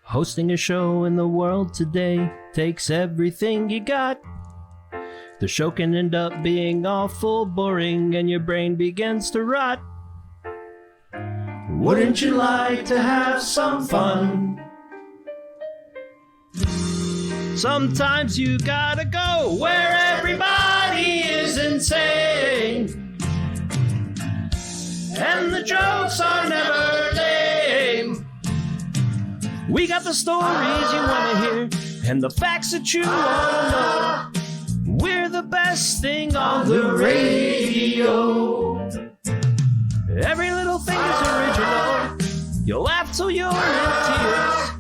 Hosting a show in the world today takes everything you got. The show can end up being awful boring and your brain begins to rot. Wouldn't you like to have some fun? Sometimes you gotta go where everybody is insane, and the jokes are never lame. We got the stories you wanna hear and the facts that you wanna know. We're the best thing on the radio. Every little thing is original. You'll laugh till you're in tears.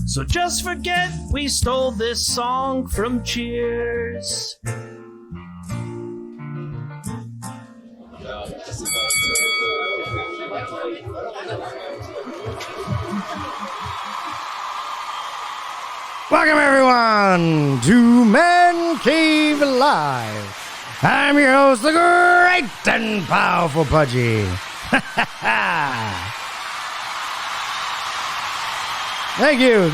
So just forget we stole this song from Cheers. Welcome everyone to Man Cave Live. I'm your host, the Great and Powerful Pujie. Thank you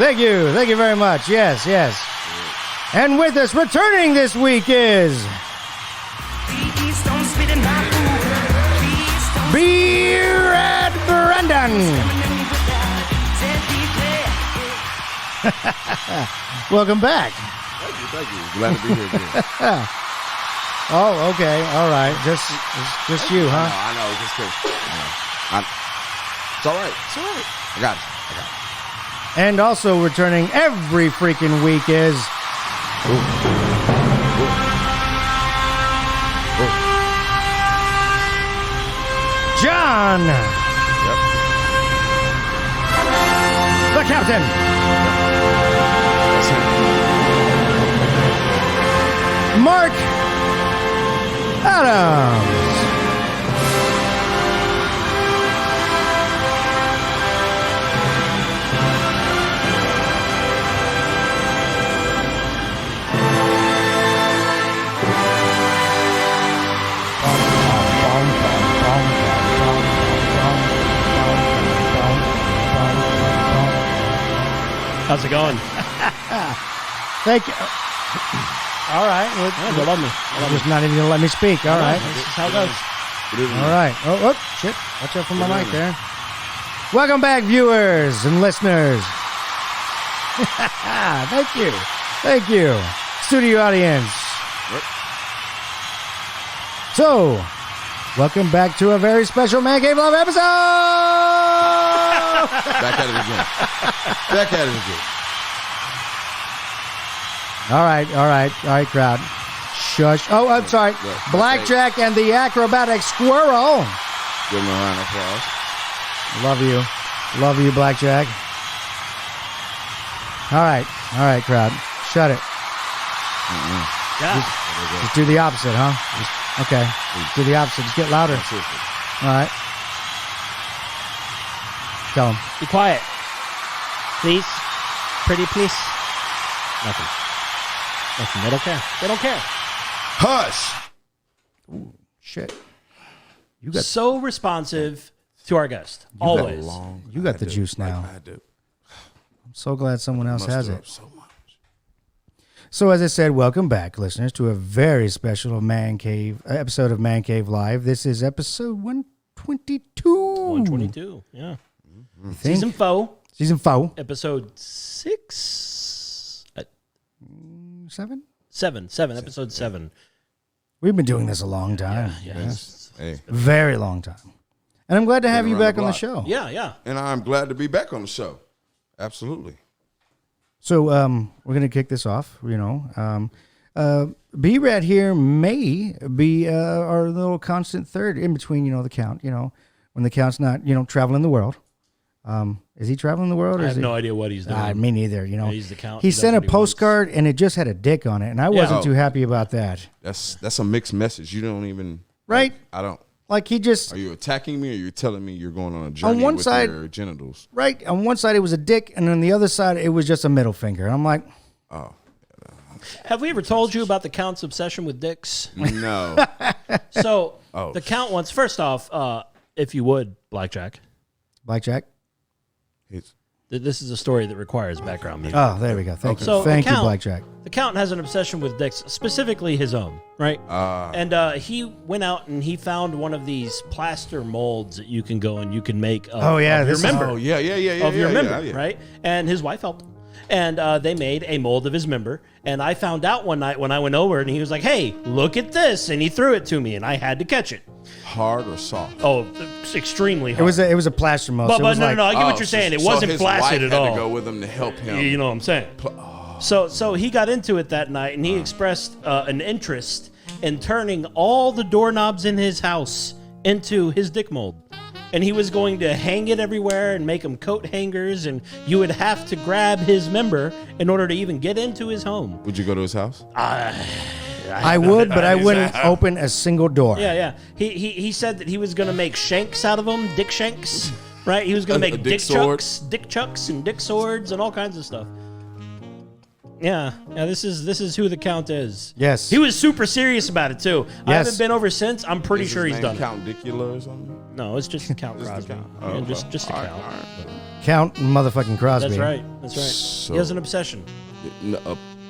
very much. Yes. And with us, returning this week is B-Rad Brandon. Welcome back. Thank you. Glad to be here again. Oh, okay. All right. Just you, huh? I know. Just because. It's all right. I got it. And also returning every freaking week is John. Yep. The Captain. That's it. Mark Adams. How's it going? Thank you. All right. Well, you love me. You're just not even going to let me speak. All right. This is how it goes. All right. Oh, shit. Watch out for my mic there. Welcome back, viewers and listeners. Thank you. Studio audience. Yep. So, welcome back to a very special Man Cave Live episode. Back at it again. All right, crowd. Shush. Oh, I'm sorry. Blackjack and the Acrobatic Squirrel. Give him a round of applause. Love you, Blackjack. All right, crowd. Shut it. Yeah. Just do the opposite, huh? Okay. Do the opposite. Just get louder. All right. Tell them. Be quiet. Please. Pretty please. Nothing. They don't care. Hush. Ooh, shit. You got so responsive to our guest. Always. You got the juice now. I do. I'm so glad someone else has it. So much. So as I said, welcome back, listeners, to a very special episode of Man Cave Live. This is episode 122. 122, yeah. Season 4. Season 4. Episode 6? 7? 7. Episode 7. We've been doing this a long time. Yeah. Hey. Very long time. And I'm glad to have you back on the show. Yeah. And I'm glad to be back on the show. Absolutely. So we're going to kick this off, B-Rad here may be our little constant third in between, the count, when the count's not, traveling the world. Is he traveling the world? Or I have no idea what he's doing. Me neither, He's the count. He sent a postcard and it just had a dick on it, and I wasn't too happy about that. That's a mixed message. You don't even... Right? I don't... Like he just Are you attacking me, or you're telling me you're going on a journey one with side- your genitals? right on one side it was a dick, and on the other side it was just a middle finger. And I'm like, Oh Have we ever told you about the Count's obsession with dicks? no. So Oh. the Count wants, first off, if you would, Blackjack, blackjack. It's, this is a story that requires background music. Oh, there we go. Thank you. So Thank the you, Count- blackjack. The Count has an obsession with dicks, specifically his own, right? And he went out and he found one of these plaster molds that you can go and you can make of, Oh, yeah, of your this is- member. oh yeah, Of your member, yeah. right? And his wife helped him. And they made a mold of his member. And I found out one night when I went over and he was like, hey, look at this. And he threw it to me and I had to catch it. Hard or soft? Oh, it's extremely hard. It was a plaster mold. But, so it but was no, like, no, I get what Oh, you're saying. It so wasn't his flaccid wife at all. had to go with him to help him. You know what I'm saying? So he got into it that night, and he expressed an interest in turning all the doorknobs in his house into his dick mold. And he was going to hang it everywhere and make them coat hangers, and you would have to grab his member in order to even get into his home. Would you go to his house? I would, but I wouldn't open a single door. Yeah, yeah. He said that he was going to make shanks out of them, dick shanks, right? He was going to A make dick dick sword? chucks, and dick swords, and all kinds of stuff. Yeah. This is who the Count is. Yes. He was super serious about it too. I Yes. haven't been over since. I'm pretty Is sure his he's name done Count Dicula or something? it. No, it's just Count Just the Crosby. Count. Yeah, Oh, okay. just a All right, Count. all right. Count motherfucking Crosby. That's right. That's right. So- He has an obsession. No,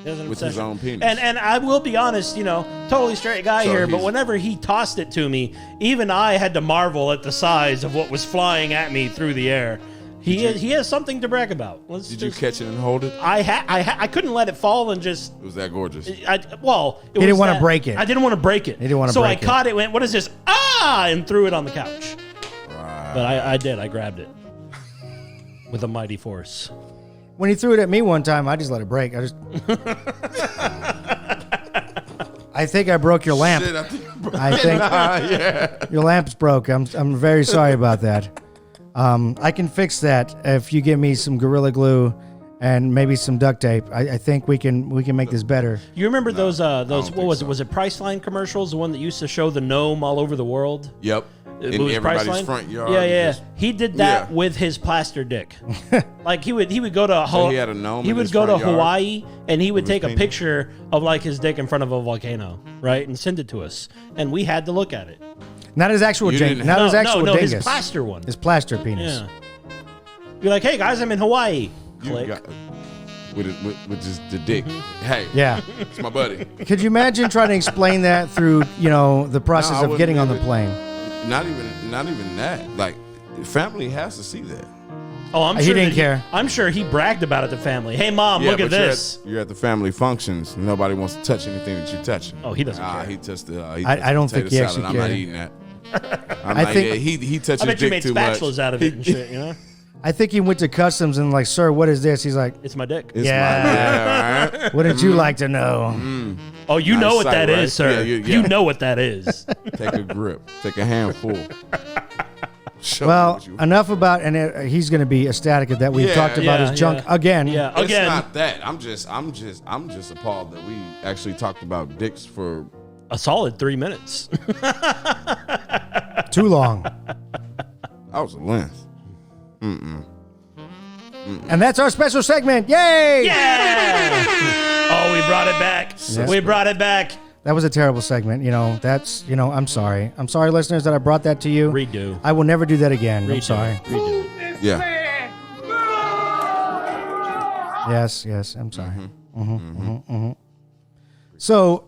He has an with obsession. his own penis. And I will be honest, totally straight guy So here, but he's- whenever he tossed it to me, even I had to marvel at the size of what was flying at me through the air. He has something to brag about. Did you catch it and hold it? I couldn't let it fall and just. It was that gorgeous. He didn't want to break it. I didn't want to break it. He didn't want to so break it. I caught it, went, what is this? Ah! And threw it on the couch. Right. But I did. I grabbed it with a mighty force. When he threw it at me one time, I just let it break. I think I broke your lamp. Shit, I think- I think yeah. your lamp's broke. I'm very sorry about that. I can fix that if you give me some Gorilla Glue and maybe some duct tape. I think we can make this better. You remember those what think was so. it? Was it Priceline commercials? The one that used to show the gnome all over the world? Yep. It In was everybody's Priceline? front yard. Yeah. Just- He did that Yeah. with his plaster dick. Like he would go to So he had a gnome he in would his go to front yard Hawaii and he would with his take a penis? picture of like his dick in front of a volcano, right, and send it to us, and we had to look at it. Not his actual You dingus. didn't- Not his actual no, dingus. his plaster one. His plaster penis. Yeah. You're like, hey guys, I'm in Hawaii. You Click. got, with just the dick. Mm-hmm. Hey, Yeah. it's my buddy. Could you imagine trying to explain that through the process No, I of wouldn't getting on the even- plane? Not even that. Like, family has to see that. Oh, I'm He sure didn't that care. I'm sure he bragged about it to family. Hey mom, look at but this. You're at the family functions. Nobody wants to touch anything that you're touching. Oh, he doesn't care. He touched the. I don't think he actually I'm not cared. eating that. I'm I like, think- yeah, he touched I his bet you dick made too much. spatulas out of it and shit, you know? I think he went to customs and like, sir, what is this? He's like, It's my dick. It's Yeah. yeah, all right. wouldn't you like to know? Oh, you Nice know what sight, that right? is, sir. Yeah, You know what that is. Take a grip. Take a handful. Show me Well, what you- enough about, and he's going to be ecstatic that we've Yeah, talked about yeah, his junk yeah. again. Yeah, It's again, not that. I'm just appalled that we actually talked about dicks for. a solid 3 minutes. Too long. That was a length. And that's our special segment. Yay! Yeah! Oh, we brought it back. Yes. We brought it back. That was a terrible segment. I'm sorry. I'm sorry, listeners, that I brought that to you. Redo. I will never do that again. I'm Redo. sorry. Redo it. Yeah. Yes, I'm sorry. So,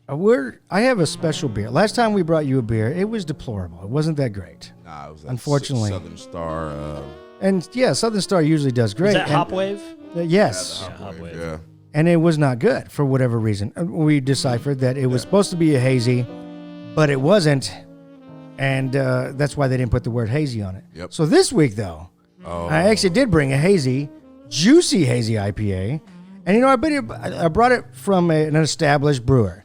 I have a special beer. Last time we brought you a beer, it was deplorable. It wasn't that great. Nah, it was that Unfortunately. Southern Star. And yeah, Southern Star usually does great. Is that And- Hopwave? Yes. Hopwave. Yeah. And it was not good for whatever reason. We deciphered that it was supposed to be a hazy, but it wasn't. And that's why they didn't put the word hazy on it. Yep. So this week, though, Oh. I actually did bring a hazy, juicy hazy IPA. And, I brought it from an established brewer.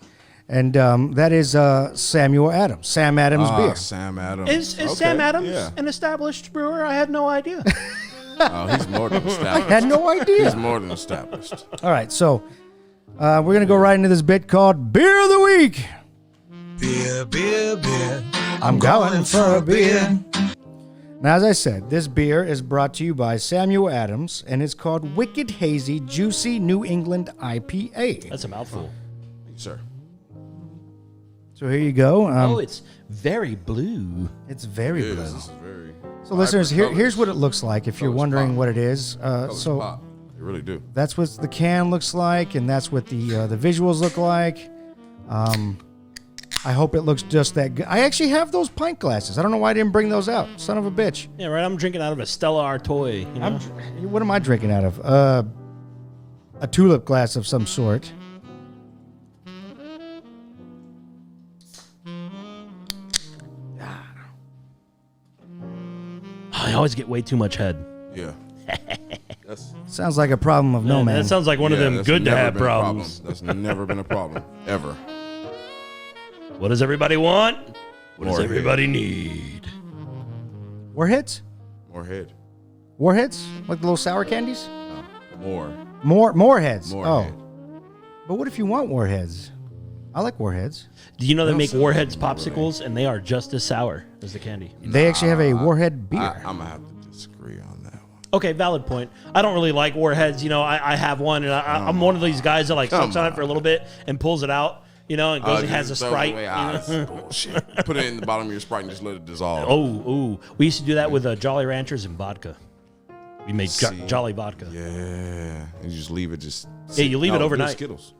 And that is Samuel Adams, Sam Adams beer. Sam Adams. Is Okay, Sam Adams Yeah. an established brewer? I had no idea. Oh, he's more than I established. had no idea. He's more than established. All right, so we're going to go right into this bit called Beer of the Week. Beer, beer, beer. I'm going for a beer. Now, as I said, this beer is brought to you by Samuel Adams, and it's called Wicked Hazy Juicy New England IPA. That's a mouthful. Sir. So here you go. Oh, it's very blue. It's very blue. This is very So listeners, vibrant here's colors. what it looks like if you're Colors wondering pop. what it is. Colors So pop. They really do. that's what the can looks like, and that's what the visuals look like. I hope it looks just that good. I actually have those pint glasses. I don't know why I didn't bring those out. Son of a bitch. Yeah, right. I'm drinking out of a Stella Artois. You know? What am I drinking out of? A tulip glass of some sort. I always get way too much head. Yeah. That's Sounds like a problem of no man. That sounds like one of them that's good to never have been a problem. problems. That's never been a problem ever. What does everybody want? What does More everybody need? Warheads? More head. Warheads? Like the little sour candies? No. More heads. More oh. head. But what if you want warheads? I like warheads. Do you know they don't make sound Warheads like popsicles, and they are just as sour as the candy? They actually have a warhead beer. I'm gonna have to disagree on that one. Okay, valid point. I don't really like Warheads. You know, I have one, and I'm one of these guys that like sucks on it for a little bit and pulls it out. You know, and goes and has a just throw it Sprite. away. you Ah, know? that's bullshit. Put it in the bottom of your Sprite and just let it dissolve. Oh, we used to do that with Jolly Ranchers and vodka. We made See? Jolly vodka. Yeah. And you just leave it just. Yeah, you leave it do overnight. Skittles.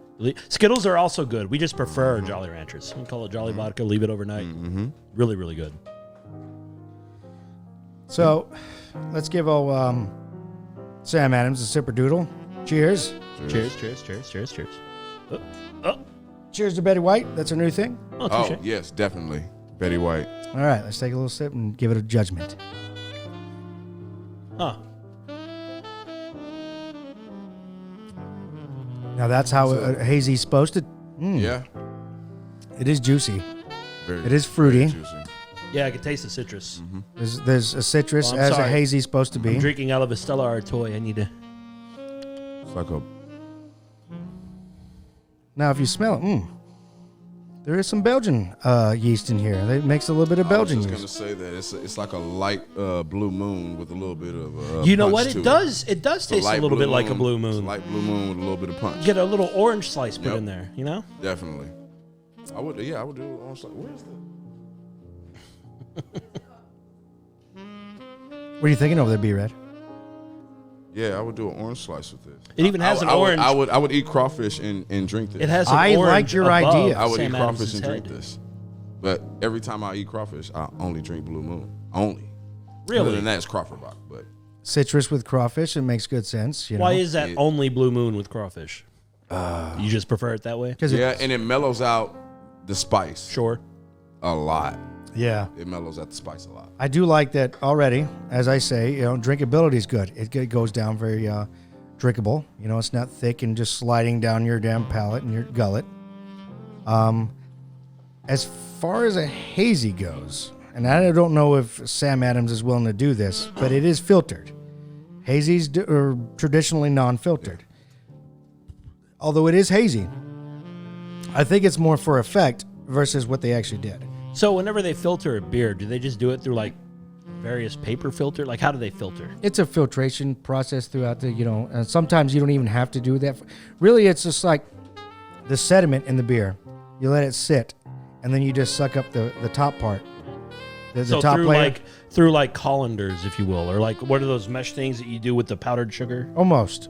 Skittles are also good. We just prefer Jolly Ranchers. We call it Jolly Vodka. Leave it overnight. Mm-hmm. Really, really good. So, let's give old Sam Adams a sipper doodle. Cheers. Cheers, cheers, cheers, cheers, cheers. Oh, Cheers to Betty White. That's a new thing. oh, Oh, touche. yes, definitely. Betty White. All right, let's take a little sip and give it a judgment. Huh. Now, that's how a hazy's supposed to. Yeah. It is juicy. Very, It is fruity. very juicy. Yeah, I can taste the citrus. There's a citrus Oh, I'm as sorry. a hazy's supposed to be. I'm drinking out of a Stella Artois. I need to. It's like a. Now, if you smell it, there is some Belgian yeast in here. It makes a little bit of Belgian I was just yeast. gonna say that it's like a light blue moon with a little bit of. You know punch what? to It does. It does It's a taste a light little blue bit like a blue It's a moon. light blue moon with a little bit of punch. Get a little orange slice put Yep. in there. You know. Definitely. I would do it on. Where's the? What are you thinking over there, B-Rad? Yeah, I would do an orange slice with this. It even has an orange. I would eat crawfish and drink this. It has. An I like orange your above idea. I would Sam eat crawfish Adams's and drink head. this. But every time I eat crawfish, I only drink Blue Moon. Only. Other Really? than that, it's Crawford Rock. But Citrus with crawfish. It makes good sense. You know? Why is that only Blue Moon with crawfish? You just prefer it that way? Because yeah, and it mellows out the spice Sure. a lot. yeah, It mellows out the spice a lot. I do like that already. As I say, drinkability is good. It goes down very drinkable. You know, it's not thick and just sliding down your damn palate and your gullet. As far as a hazy goes, and I don't know if Sam Adams is willing to do this, but it is filtered. Hazies are traditionally non-filtered. Although it is hazy, I think it's more for effect versus what they actually did. So whenever they filter a beer, do they just do it through like various paper filter? Like how do they filter? It's a filtration process throughout the, and sometimes you don't even have to do that. Really, it's just like the sediment in the beer. You let it sit, and then you just suck up the top part. The So top through layer. through like colanders, if you will, or like what are those mesh things that you do with the powdered sugar? Almost.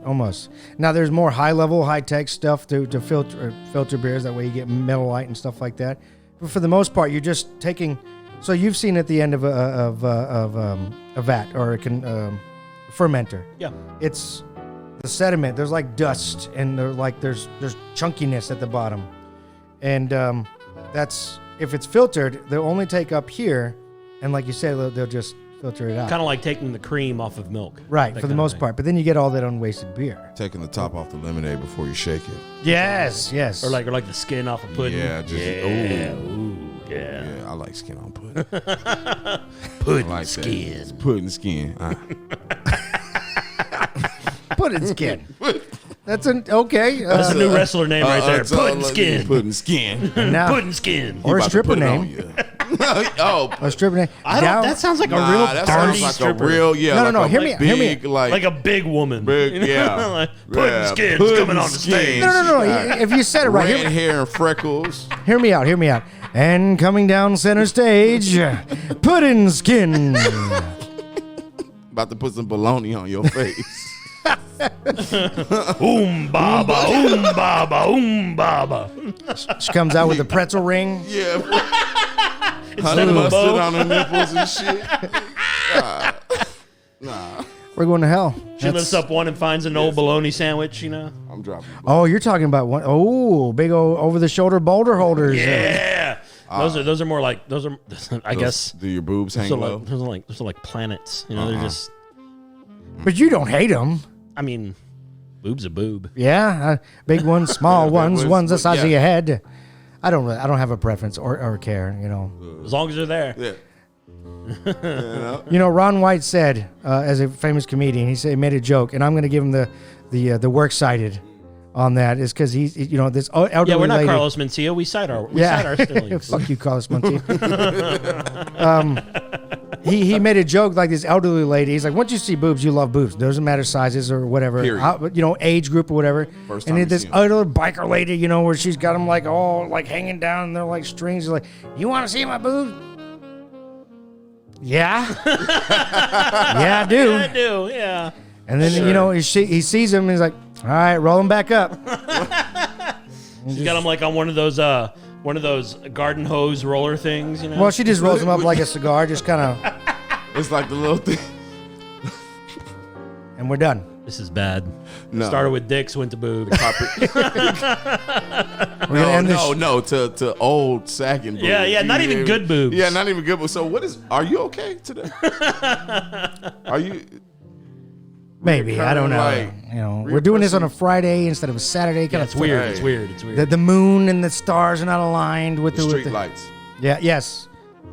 Now, there's more high-level, high-tech stuff to filter beers. That way you get metal light and stuff like that. But for the most part, you're just taking... So you've seen at the end of a vat or a fermenter. Yeah. It's the sediment. There's like dust and there's chunkiness at the bottom. And that's... If it's filtered, they'll only take up here, and like you said, they'll just filter it out. Kind of like taking the cream off of milk. Right, That for the kind of most thing. part. But then you get all that unwasted beer. Taking the top off the lemonade before you shake it. Yes. Or like the skin off of pudding. Yeah, just Yeah. I like skin on pudding. Pudding I like skin. that. It's pudding skin. Pudding skin. That's okay. That's a new wrestler name right there. It's all Pudding like skin. Pudding skin. now, Pudding skin. or a About to stripper put it on name. you. Oh, A stripper. That sounds like a real that dirty sounds like stripper. a real, yeah. No, like no, a hear me out, big, hear me out. Like a big woman. big, You know? yeah. Like pudding skins pudding coming on the stage. skins. No. If you said it right, Red hair and freckles. hear me out. And coming down center stage, pudding skin. About to put some bologna on your face. Baba. She comes out with a pretzel ring. Yeah. Honey mustard on her nipples and shit. Nah. We're going to hell. She lifts up one and finds an old bologna sandwich, you know? I'm dropping. Oh, you're talking about one. Oh, big old over the shoulder boulder holders. Yeah. Those are more like I guess Do your boobs hang low? those are like planets. You know, they're just But you don't hate them. I mean, boob's a boob. Yeah, big ones, small ones, ones the size of yeah. your head. I don't have a preference or care. You know. As long as they're there. Yeah. You know, Ron White said, as a famous comedian, he made a joke, and I'm going to give him the works cited on that is because he's this elderly Yeah, we're not lady. Carlos Mencia. We cite our Sterlings. Fuck you, Carlos Mencia. He made a joke like this elderly lady. He's like, once you see boobs, you love boobs. Doesn't matter sizes or whatever. Period. Age group or whatever. First And time then this you see 'em. elderly biker lady, where she's got them like all like hanging down and they're like strings. Like, you want to see my boobs? Yeah. Yeah, I do. Yeah, I do. Yeah. And then he sees him and he's like, all right, roll him back up. She's got him like on one of those garden hose roller things, you know. Well, she just rolls him up like a cigar, just kind of, It's like the little thing. and we're done. This is bad. No. Started with dicks, went to boobs. We're gonna end this. To old sagging boobs. Yeah, not even good boobs. Yeah, not even good boobs. So are you okay today? Are you? Maybe, I don't know. Like, We're doing this on a Friday instead of a Saturday. Kind It's of weird. Hey. It's weird. It's weird. The moon and the stars are not aligned with the Street lights. Yeah, yes.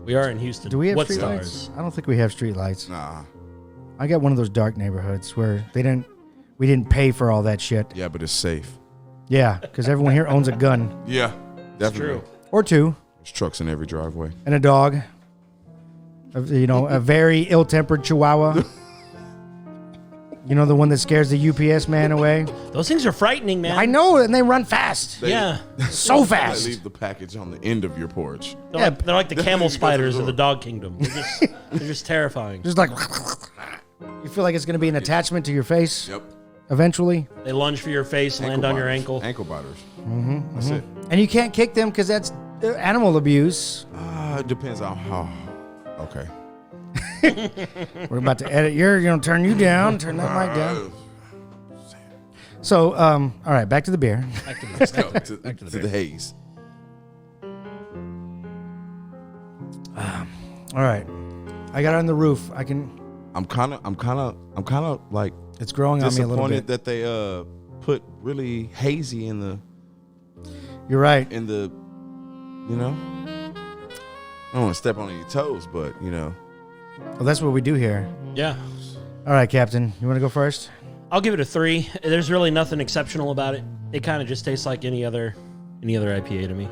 We are in Houston. Do we have what street stars? lights? I don't think we have street lights. Nah. I got one of those dark neighborhoods where we didn't pay for all that shit. Yeah, but it's safe. Yeah, because everyone here owns a gun Yeah, definitely. True. or two There's trucks in every driveway. and a dog. A very ill-tempered Chihuahua. The one that scares the UPS man away. Those things are frightening, man. I know, and they run fast. Yeah. So They fast. leave the package on the end of your porch. They're like the camel Because of spiders the of the door. dog kingdom. They're just terrifying. Just like you feel like it's going to be an attachment to your face Yep. eventually. They lunge for your face, land on your ankle. Ankle biters. Mm-hmm. That's it. And you can't kick them because that's animal abuse. It depends on how. Okay. We're about to edit. You're going to turn you down. Turn that mic down. So, all right, back to the beer. Let's go to the haze. All right, I got it on the roof. I'm kind of like It's growing on me a little disappointed bit. that they put really hazy in the You're right. I don't want to step on any toes, but Well, that's what we do here. Yeah. All right, Captain, you want to go first? I'll give it a 3. There's really nothing exceptional about it. It kind of just tastes like any other IPA to me.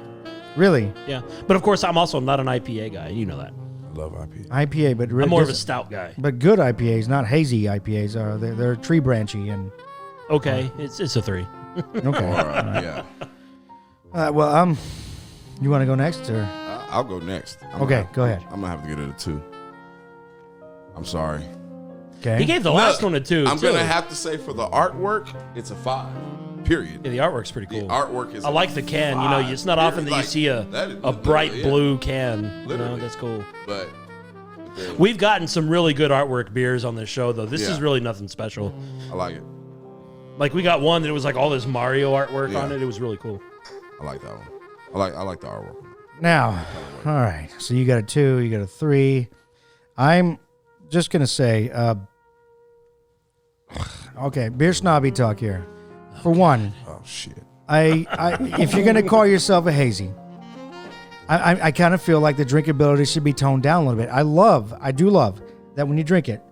Really? Yeah. But of course, I'm also not an IPA guy. You know that. I love IPA. IPA, but I'm more of a stout guy. But good IPAs, not hazy IPAs. They're tree branchy and Okay, it's a 3. okay. All right, yeah. Well, you want to go next or? I'll go next. Okay, go ahead. I'm gonna have to get it a 2. I'm sorry. Okay. He gave the last one a 2. I'm too. gonna have to say for the artwork, it's a 5. Period. Yeah, the artwork's pretty cool. The artwork is. I like the can. It's not often that you see a bright blue can. Literally. That's cool. But We've gotten some really good artwork beers on this show, though. This is really nothing special. I like it. Like, we got one that it was like all this Mario artwork Yeah. on it. It was really cool. I like that one. I like the artwork. Now, all right. So you got a 2, you got a 3. I'm just gonna say, okay, beer snobby talk here. For one, Oh shit. if you're gonna call yourself a hazy, I kind of feel like the drinkability should be toned down a little bit. I do love that when you drink it,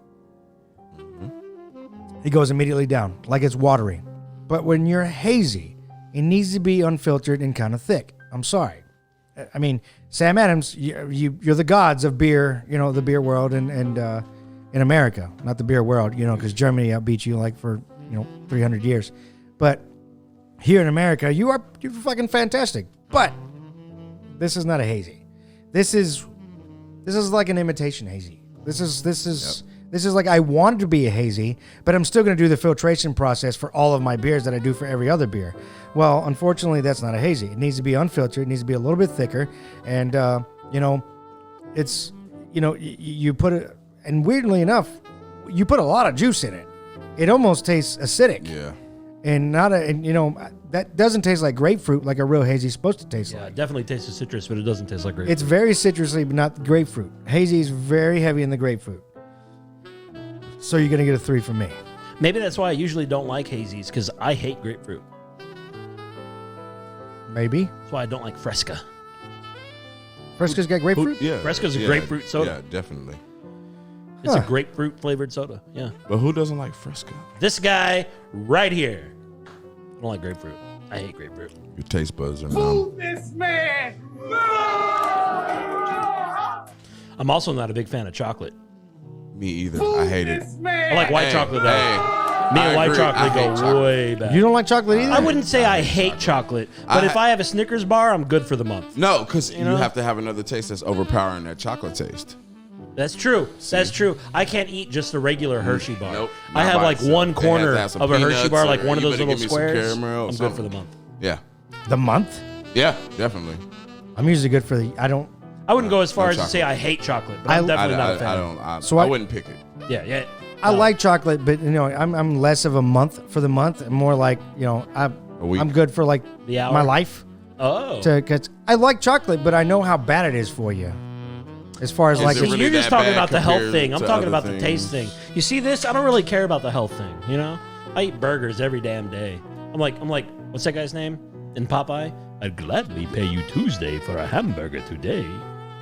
it goes immediately down like it's watery. But when you're hazy, it needs to be unfiltered and kind of thick. I'm sorry. I mean, Sam Adams, you're the gods of beer, the beer world and in America, not the beer world, because Germany outbeat you like for 300 years, but here in America, you're fucking fantastic. But this is not a hazy. This is like an imitation hazy. This is like I wanted to be a hazy, but I'm still going to do the filtration process for all of my beers that I do for every other beer. Well, unfortunately, that's not a hazy. It needs to be unfiltered. It needs to be a little bit thicker, and it's you put it, and weirdly enough, you put a lot of juice in it. It almost tastes acidic. Yeah. And that doesn't taste like grapefruit like a real hazy is supposed to taste like. Yeah, it definitely tastes of citrus, but it doesn't taste like grapefruit. It's very citrusy, but not grapefruit. Hazy is very heavy in the grapefruit. So you're going to get a 3 from me. Maybe that's why I usually don't like hazies, because I hate grapefruit. Maybe. That's why I don't like Fresca. Fresca's got grapefruit? Yeah. Fresca's a grapefruit soda. Yeah, definitely. It's a grapefruit flavored soda. Yeah. But who doesn't like Fresca? This guy right here. I don't like grapefruit. I hate grapefruit. Your taste buds are numb. This man! I'm also not a big fan of chocolate. Me either. I hate it. I like white chocolate though. Me and I white agree. chocolate I hate go chocolate. way back. You don't like chocolate either? I wouldn't say I hate chocolate, but if I have a Snickers bar, I'm good for the month. No, because you know? have to have another taste that's overpowering that chocolate taste. That's true. That's true. I can't eat just a regular Hershey bar. Nope. I Not have by like itself. one It has corner to have some of a Hershey peanuts bar, or like one of you those better little give me some squares. caramel or I'm good something. for the month. Yeah. The month? Yeah, definitely. I'm usually good for I wouldn't go as far as to chocolate. say I hate chocolate, but I'm I- definitely not a fan. So I I- wouldn't pick it. Yeah, yeah. I like chocolate, but I'm less of a month for the month and more like, week. I'm good for like The hour? my life. Oh. Cause I like chocolate, but I know how bad it is for you. As far as Is like it See, really you're just that talking bad about the health compared thing. I'm to talking other about the taste thing. things? You see this? I don't really care about the health thing, I eat burgers every damn day. I'm like, what's that guy's name in Popeye? I'd gladly pay you Tuesday for a hamburger today.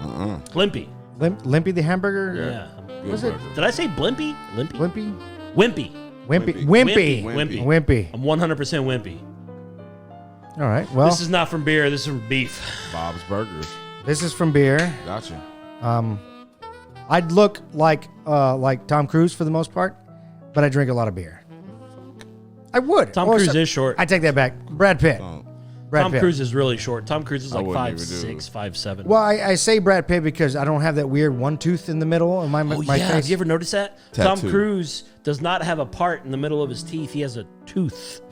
Blimpy. Limpy the hamburger? Yeah. Was it Did I say Blimpy? Limpy? Wimpy? Wimpy. Wimpy. Wimpy. Wimpy. Wimpy. Wimpy. I'm 100% wimpy. All right. Well, This is not from beer. This is from beef. Bob's Burgers. this is from beer. Gotcha. I'd look like Tom Cruise for the most part, but I drink a lot of beer. I would. Tom Oh, Cruise so- is short. I take that back. Brad Pitt. Brad Tom Pitt. Cruise is really short. Tom Cruise is like wouldn't even do 5'6", it. 5'7". Well, I say Brad Pitt because I don't have that weird one tooth in the middle of my Oh, my yeah. face. Have you ever noticed that? Tom Tattoo. Cruise does not have a part in the middle of his teeth. He has a tooth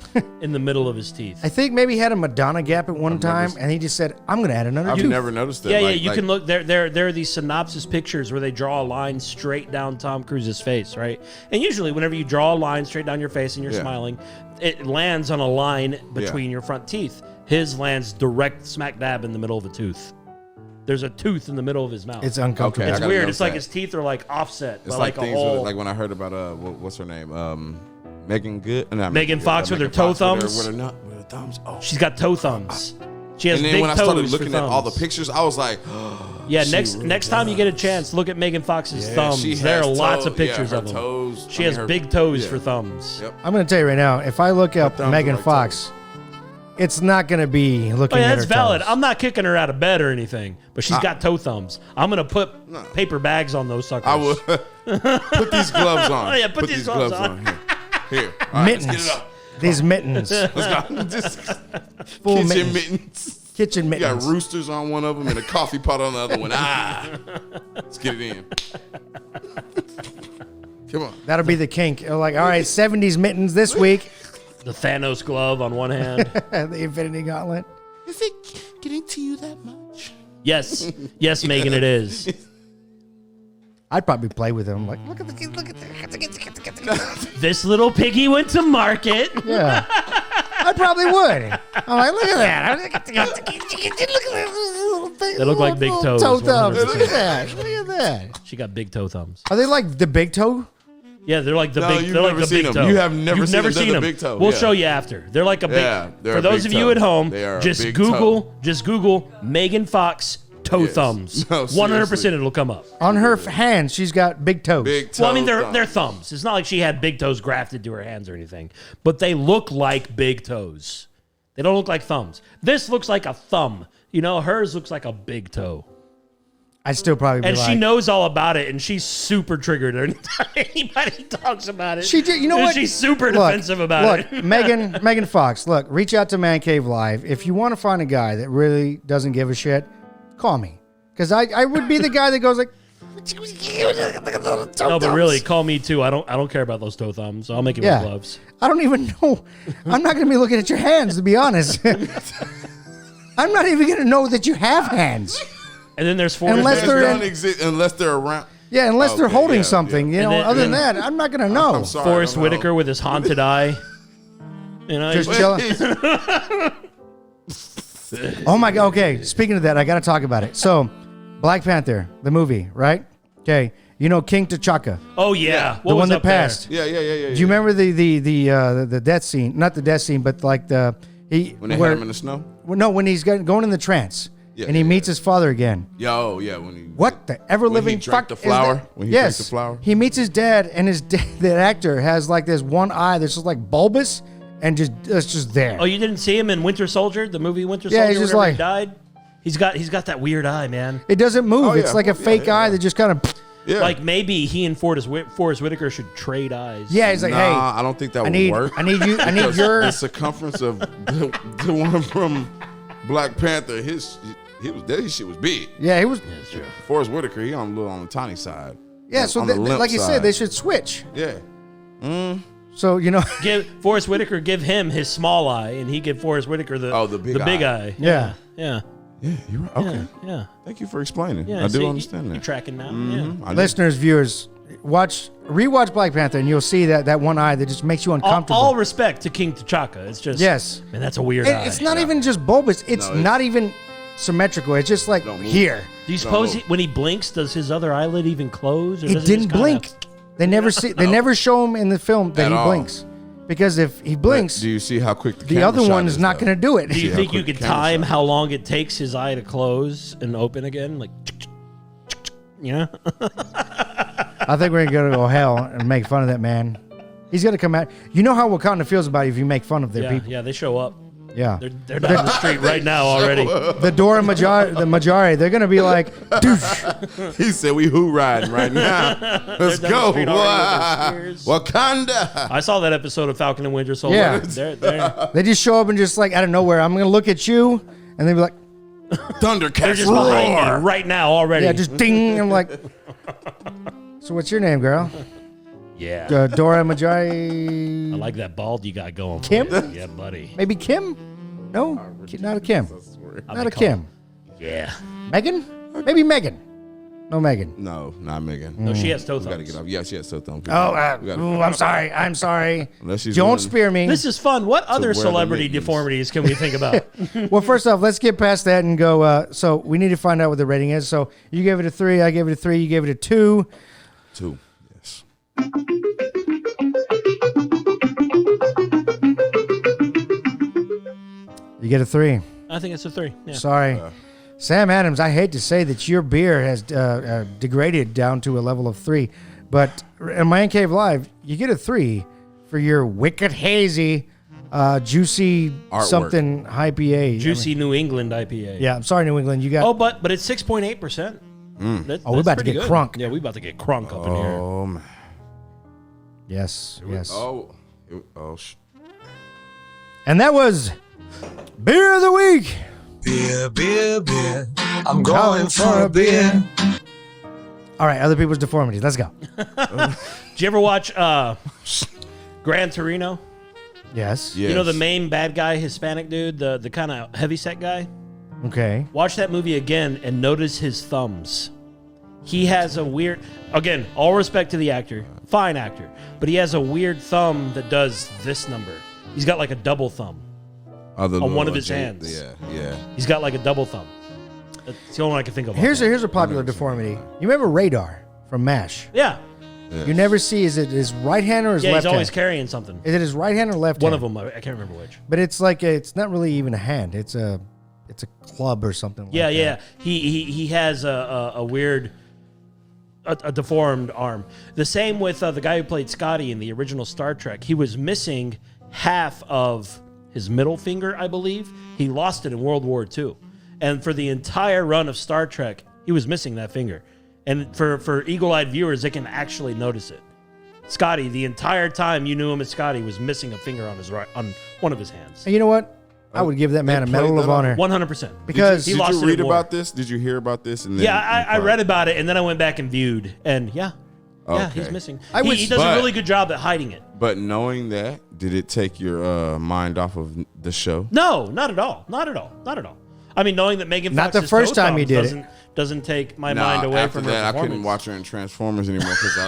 in the middle of his teeth. I think maybe he had a Madonna gap at one time, and he just said, "I'm going to add another I've tooth." never noticed that. Yeah, Like- you like- can look. There are these synopsis pictures where they draw a line straight down Tom Cruise's face, right? And usually, whenever you draw a line straight down your face and you're Yeah. smiling, it lands on a line between your front teeth. His lands direct smack dab in the middle of a tooth. There's a tooth in the middle of his mouth. It's uncomfortable. Okay, I It's gotta weird. notice It's like that. his teeth are like offset. It's by like a things whole. like when I heard about what's her name? Megan Good. Not Megan Fox with her toe thumbs? With her thumbs. Oh. She's got toe thumbs. She has And then big when I toes started for looking at all the thumbs. pictures, I was like, Yeah, she next really time you get a does. chance, look at Megan Fox's Yeah, thumbs. she There are has lots toe- of pictures yeah, her of them. toes. She I mean, has her- big toes yeah. for thumbs. Yep. I'm going to tell you right now, if I look up thumbs are Megan like Fox, it's not going to be looking Oh, yeah, at that's her valid. toes. I'm not kicking her out of bed or anything, but she's got toe thumbs. I'm gonna put No. paper bags on those suckers. I would put these gloves on. Oh, yeah, put these gloves on. Here. All right, let's Mittens. get it up. These mittens. Let's go. Just Full kitchen mittens. mittens. Kitchen You got mittens. roosters on one of them and a coffee pot on the other one. Let's get it in. Come on. That'll be the kink. You're like, all right, 70s mittens this week. The Thanos glove on one hand. The Infinity Gauntlet. Is it getting to you that much? Yes, yes, Megan, it is. I'd probably play with him. Like, look at the kid, look at the This little piggy went to market. Yeah. I probably would. I'm like, look at that. Look at that little thing. They look like big toes, Toe thumbs. 100%. Look at that. Look at that. She got big toe thumbs. Are they like the big toe? Yeah, they're like the No, big. you've They're like never the seen big them. toe. You have never You've seen never them. They're seen the them. big toe, We'll yeah. show you after. They're like a big. Yeah, they're for a those big of you toe. at home, They are a just big Google. toe. Just Google Megan Fox toe Yes. thumbs. No, 100%, seriously. it'll come up. On her hands, she's got big toes. Big toe. Well, I mean, they're thumb. thumbs. It's not like she had big toes grafted to her hands or anything, but they look like big toes. They don't look like thumbs. This looks like a thumb You know, hers looks like a big toe. I'd still probably be And like, she knows all about it, and she's super triggered anytime anybody talks about it. She did. You know what? She's super defensive about it. Look, Megan Fox. Look, reach out to Man Cave Live if you want to find a guy that really doesn't give a shit. Call me, because I would be the guy that goes like. No, but really, call me too. I don't care about those toe thumbs. I'll make it with gloves. I don't even know. I'm not going to be looking at your hands, to be honest. I'm not even going to know that you have hands. And then there's Forrest Unless Whitaker. Unless they're around. Yeah, unless they're holding something. You know, then- other than that, I'm not going to know. I'm sorry. Forrest Whitaker with his haunted eye. You know, Just chilling. Oh my God. Okay, speaking of that, I got to talk about it. So, Black Panther, the movie, right? Okay, you know King T'Chaka, oh yeah, what the was one that up there? passed. Yeah. Do you remember the death scene? Not the death scene, but like when When they had him in the snow? when he's going in the trance and he meets his father again. When he What the ever living he drank fuck the flower? is that? When he yes, drank the flower? he meets his dad, and that actor has like this one eye that's just like bulbous and it's just there. Oh, you didn't see him in Winter Soldier, the movie Winter Yeah, Soldier? he's just whenever like- he died. He's got that weird eye, man. It doesn't move. Oh, It's yeah. like a fake eye that just kind of. Yeah. Like maybe he and Forrest Whitaker should trade eyes. Yeah, he's like, hey, I don't think that would work. I need you. I need your. The circumference of the one from Black Panther, his shit was big. Yeah, he was. That's true. Forrest Whitaker, he on the tiny side. Yeah, On- so on the limp like you said, side. they should switch. Yeah. So you know. Give Forrest Whitaker, give him his small eye, and he give Forrest Whitaker the big eye. Yeah. Yeah. Yeah, you're right. Okay. Yeah. Thank you for explaining. Yeah. I do see, understand You're that. tracking now. I do. Listeners, viewers, rewatch Black Panther, and you'll see that one eye that just makes you Yeah. uncomfortable. All respect to King T'Chaka. It's just Yes. man, that's a weird And eye. it's not even just bulbous. It's not even symmetrical. It's just like Don't move. here. Do you suppose when he blinks, does his other eyelid even close? Or It does didn't just kinda- blink. They never see. They never show him in the film that At he all. blinks, because if he blinks, Do you see how quick the other one is not going to do it. Do you how think you quick could the camera time shot how long it takes his eye to close and open again? Like, yeah. I think we're going to go hell and make fun of that man. He's going to come out. You know how Wakanda feels about you if you make fun of their Yeah, people. yeah, they show up. Yeah. They're down the street right now already. The Dora Majari, they're going to be like, douche. He said we who riding right now. Let's They're down the go. street already with their spears. Wakanda. I saw that episode of Falcon and Winter Soldier. Yeah. They're They just show up and just like, out of nowhere, I'm going to look at you. And they'll be like, Thundercats just behind roar. me right now already. yeah, just ding. I'm like, so what's your name, girl? Yeah. Dora Majari. I like that bald you got going. Kim? For you. Yeah, buddy. Maybe Kim? No, not a Kim. Not a Kim. Yeah. Megan? Maybe Megan. No, Megan. No, not Megan. No, she has toe We gotta thumbs. get off. Yeah, she has toe thumbs. Oh, We gotta- I'm sorry. I'm sorry. Unless she's Don't willing- spear me. This is fun. What other wear the celebrity mittens. deformities can we think about? Well, first off, let's get past that and go. So we need to find out what the rating is. So you gave it a 3. I gave it a 3. You gave it a 2. 2. Yes. You get a 3. I think it's a 3. Yeah. Sorry. Sam Adams, I hate to say that your beer has degraded down to a level of 3. But in Man Cave Live, you get a 3 for your wicked hazy, juicy Artwork. something IPA. Juicy New England IPA. Yeah, I'm sorry, New England. You got. Oh, but it's 6.8%. Oh, we're about to get crunk. Yeah, we about to get crunk up in here. Oh man. Yes, yes. Oh. And that was Beer of the Week. Beer, beer, beer. I'm going for a beer. All right, other people's deformities. Let's go. Did you ever watch Gran Torino? Yes. Yes. You know the main bad guy, Hispanic dude, the kind of heavyset guy? Okay. Watch that movie again and notice his thumbs. He has a weird, again, all respect to the actor, fine actor, but he has a weird thumb that does this number. He's got like a double thumb on one of his hands. Yeah. He's got like a double thumb. That's the only one I can think of. Here's a popular deformity. You remember Radar from MASH? Yeah. You never see, is it his right hand or his Yeah, left he's always hand? carrying something. Is it his right hand or left One hand? of them, I can't remember which. But it's like it's not really even a hand. It's a club or something like Yeah, that. yeah. He has a weird, a deformed arm. The same with the guy who played Scotty in the original Star Trek. He was missing half of his middle finger, I believe. He lost it in World War II. And for the entire run of Star Trek, he was missing that finger. And for eagle-eyed viewers, they can actually notice it. Scotty, the entire time you knew him as Scotty, was missing a finger on one of his hands. And you know what? I would give that man a Medal of Honor. 100%. Because he did lost you it read in war. about this? Did you hear about this? And then I read about it, and then I went back and viewed. And yeah, Okay. he's missing. I He does a really good job at hiding it. But knowing that, did it take your mind off of the show? No, not at all. Not at all. Not at all. I mean, knowing that Megan Not Fox's the first toe time he problems did it. doesn't take my mind away after from her that, I performance. couldn't watch her in Transformers anymore because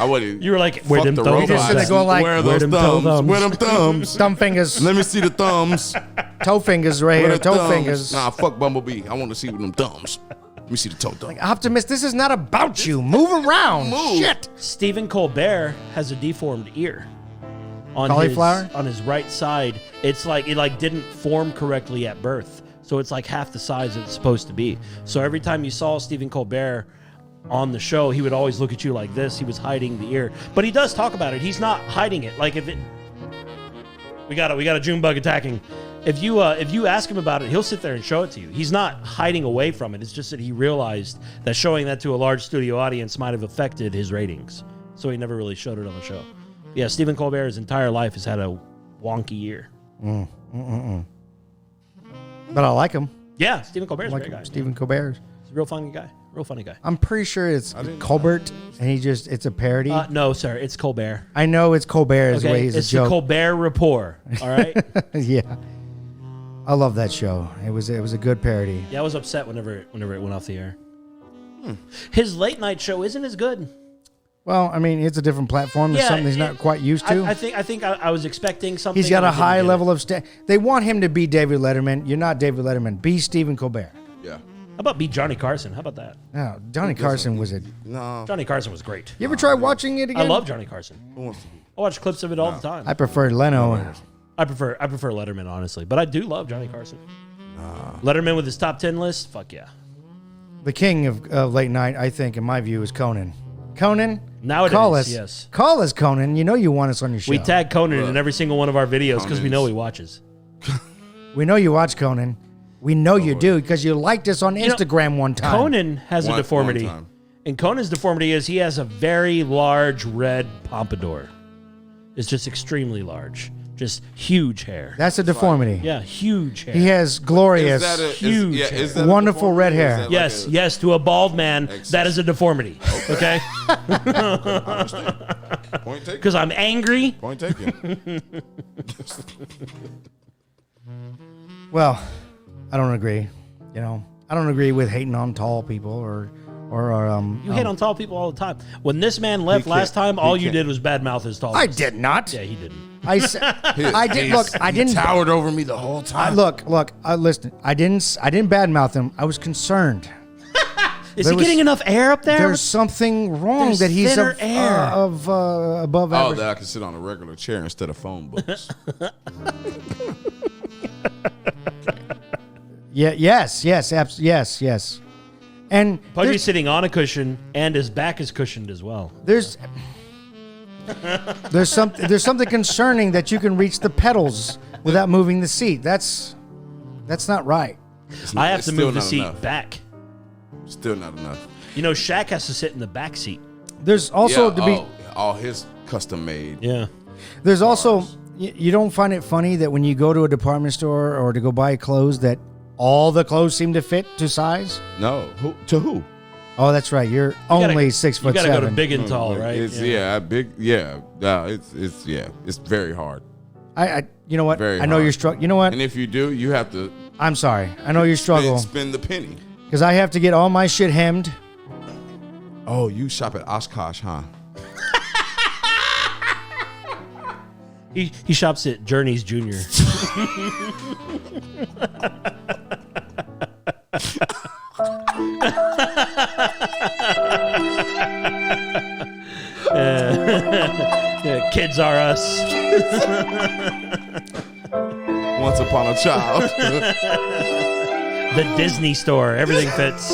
I wouldn't. You were like, fuck where them the toe robots. Just sitting there going like, where are where those them toe thumbs? thumbs? Where them thumbs? thumb fingers, Let me see the thumbs. toe fingers right Where here, the toe thumbs? fingers. Nah, fuck Bumblebee. I want to see with them thumbs. Let me see the toe thumb. Optimus, this is not about you. Move around. Move. Shit. Stephen Colbert has a deformed ear. On Cauliflower? on his right side. It's like it didn't form correctly at birth. So it's like half the size that it's supposed to be. So every time you saw Stephen Colbert on the show, he would always look at you like this. He was hiding the ear. But he does talk about it. He's not hiding it. Like if it We got a June bug attacking. If you ask him about it, he'll sit there and show it to you. He's not hiding away from it. It's just that he realized that showing that to a large studio audience might have affected his ratings. So he never really showed it on the show. Yeah, Stephen Colbert's entire life has had a wonky ear. But I like him. Yeah, Stephen Colbert's I a like great guy. Stephen Colbert. He's a real funny guy. Real funny guy. I'm pretty sure it's Colbert, and it's a parody. No, sir, it's Colbert. I know it's Colbert is the way he's it's a joke. the Colbert Report. All right. Yeah. I love that show. It was a good parody. Yeah, I was upset whenever it went off the air. His late night show isn't as good. Well, I mean, it's a different platform. It's something he's not quite used to. I think I was expecting something. He's got a and I didn't high get it. level of They want him to be David Letterman. You're not David Letterman. Be Stephen Colbert. Yeah. How about be Johnny Carson? How about that? No, Johnny Carson was a. No. Johnny Carson was great. You ever try watching it again? I love Johnny Carson. Who wants to be? I watch clips of it all the time. I prefer Leno. I prefer Letterman, honestly, but I do love Johnny Carson. Letterman with his top 10 list, fuck yeah. The king of late night, I think, in my view, is Conan. Conan, Nowadays, call us. yes. Call us, Conan. You know you want us on your show. We tag Conan in every single one of our videos because we Conan's- know he watches. We know you watch Conan. We know you do because you liked us on know, Instagram one time. Conan has a One deformity. time. And Conan's deformity is he has a very large red pompadour. It's just extremely large. Just huge hair. That's a deformity. Yeah, huge hair. He has glorious. huge is hair. that a Wonderful deformity, red or is hair. that like Yes, a- yes, to a bald man, that is a deformity. Okay? Point taken. Because I'm angry. Point taken. Well, I don't agree. You know, I don't agree with hating on tall people or You hate on tall people all the time. When this man left last time, all you did was badmouth his tallness. I did not. Yeah, he didn't. I said I did. Look, I didn't. Towered over me the whole time. Look. Listen. I didn't badmouth him. I was concerned. Is There he was- getting enough air up there? There's something wrong There's that he's thinner air. above Oh, average. that I can sit on a regular chair instead of phone books. Yeah. Yes. Yes. And Pudgie's sitting on a cushion, and his back is cushioned as well. there's something concerning that you can reach the pedals without moving the seat. That's not right. I have It's to still move the not seat enough. back. Still not enough. You know, Shaq has to sit in the back seat. There's also yeah, to be. all his custom made. Yeah. There's also you don't find it funny that when you go to a department store or to go buy clothes that all the clothes seem to fit to size. No, who? Oh, that's right. You're only 6 foot You gotta 7. go to big and tall, right? It's big. Yeah, it's very hard. I you know what? Very I know hard. you're struggling. You know what? And if you do, you have to I'm sorry. I know you struggle spend the penny. because I have to get all my shit hemmed. Oh, you shop at Oshkosh, huh? He shops at Journeys Junior. Kids are us. Once upon a child. The Disney store. Everything fits.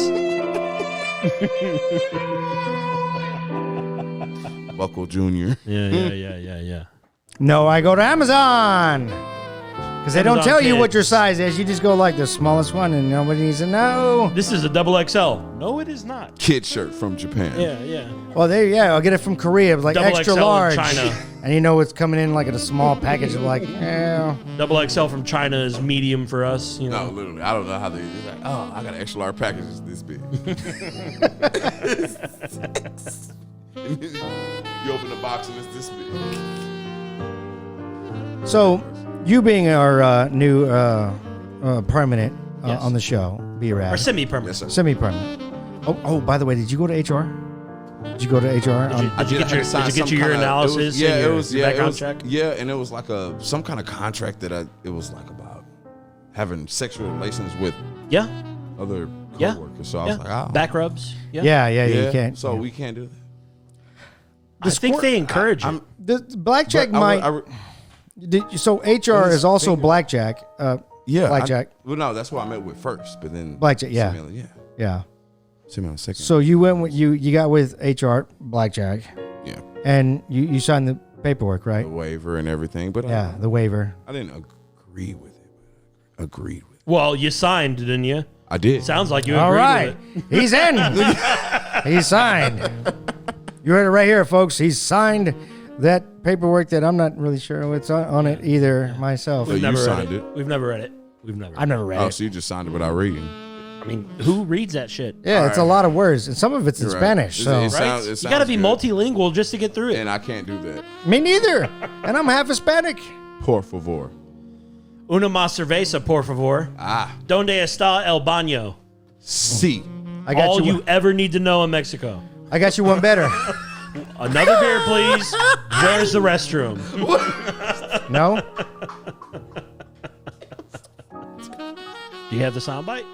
Buckle Junior. Yeah. No, I go to Amazon. Because they don't tell you what your size is. You just go like the smallest one, and nobody needs to know. This is a double XL. No, it is not. Kid shirt from Japan. Yeah. Well, I'll get it from Korea. It's like Double extra XL in large. China. And you know it's coming in like in a small package of like, Double XL from China is medium for us. You know. No, literally, I don't know how they. It's like, oh, I got an extra large package that's this big. You open the box and it's this big. So, you being our new permanent Yes. on the show, B-Rad. Or semi-permanent. Yes, sir. Semi-permanent. Oh, by the way, did you go to HR? Did you go to HR? Did you get your urinalysis? It and was your yeah, background check? yeah, and it was like some kind of contract that it was like about having sexual relations with Yeah. other Yeah. coworkers. So I was like, oh, Back rubs. Yeah, you can't. So we can't do that. I think they encourage it. The blackjack But might. So HR is also blackjack. Yeah, blackjack. Well, no, that's what I met with first, but then Blackjack, yeah. yeah. Yeah. See me on a second. So you went with you got with HR blackjack, yeah, and you signed the paperwork, right? the waiver and everything, but Yeah, the waiver. I didn't agree with it. But I agreed with it. Well, you signed, didn't you? I did. Sounds like you All agreed right, with he's in. He's signed. You heard it right here, folks. He's signed that paperwork that I'm not really sure what's on it either myself. So it. you Never read signed it. it. We've never read it. We've never. I've never read Oh, it. so you just signed it without reading? I mean, who reads that shit? Yeah, it's a lot of words, and some of it's in You're right. Spanish. It So sounds- You it got to sounds be good. multilingual just to get through it. And I can't do that. me neither, and I'm half Hispanic. Por favor. Una más cerveza, por favor. Donde está el baño? See. I got All you. you ever need to know in Mexico. I got you one better. Another beer, please. Where's the restroom? No. Do you have the soundbite?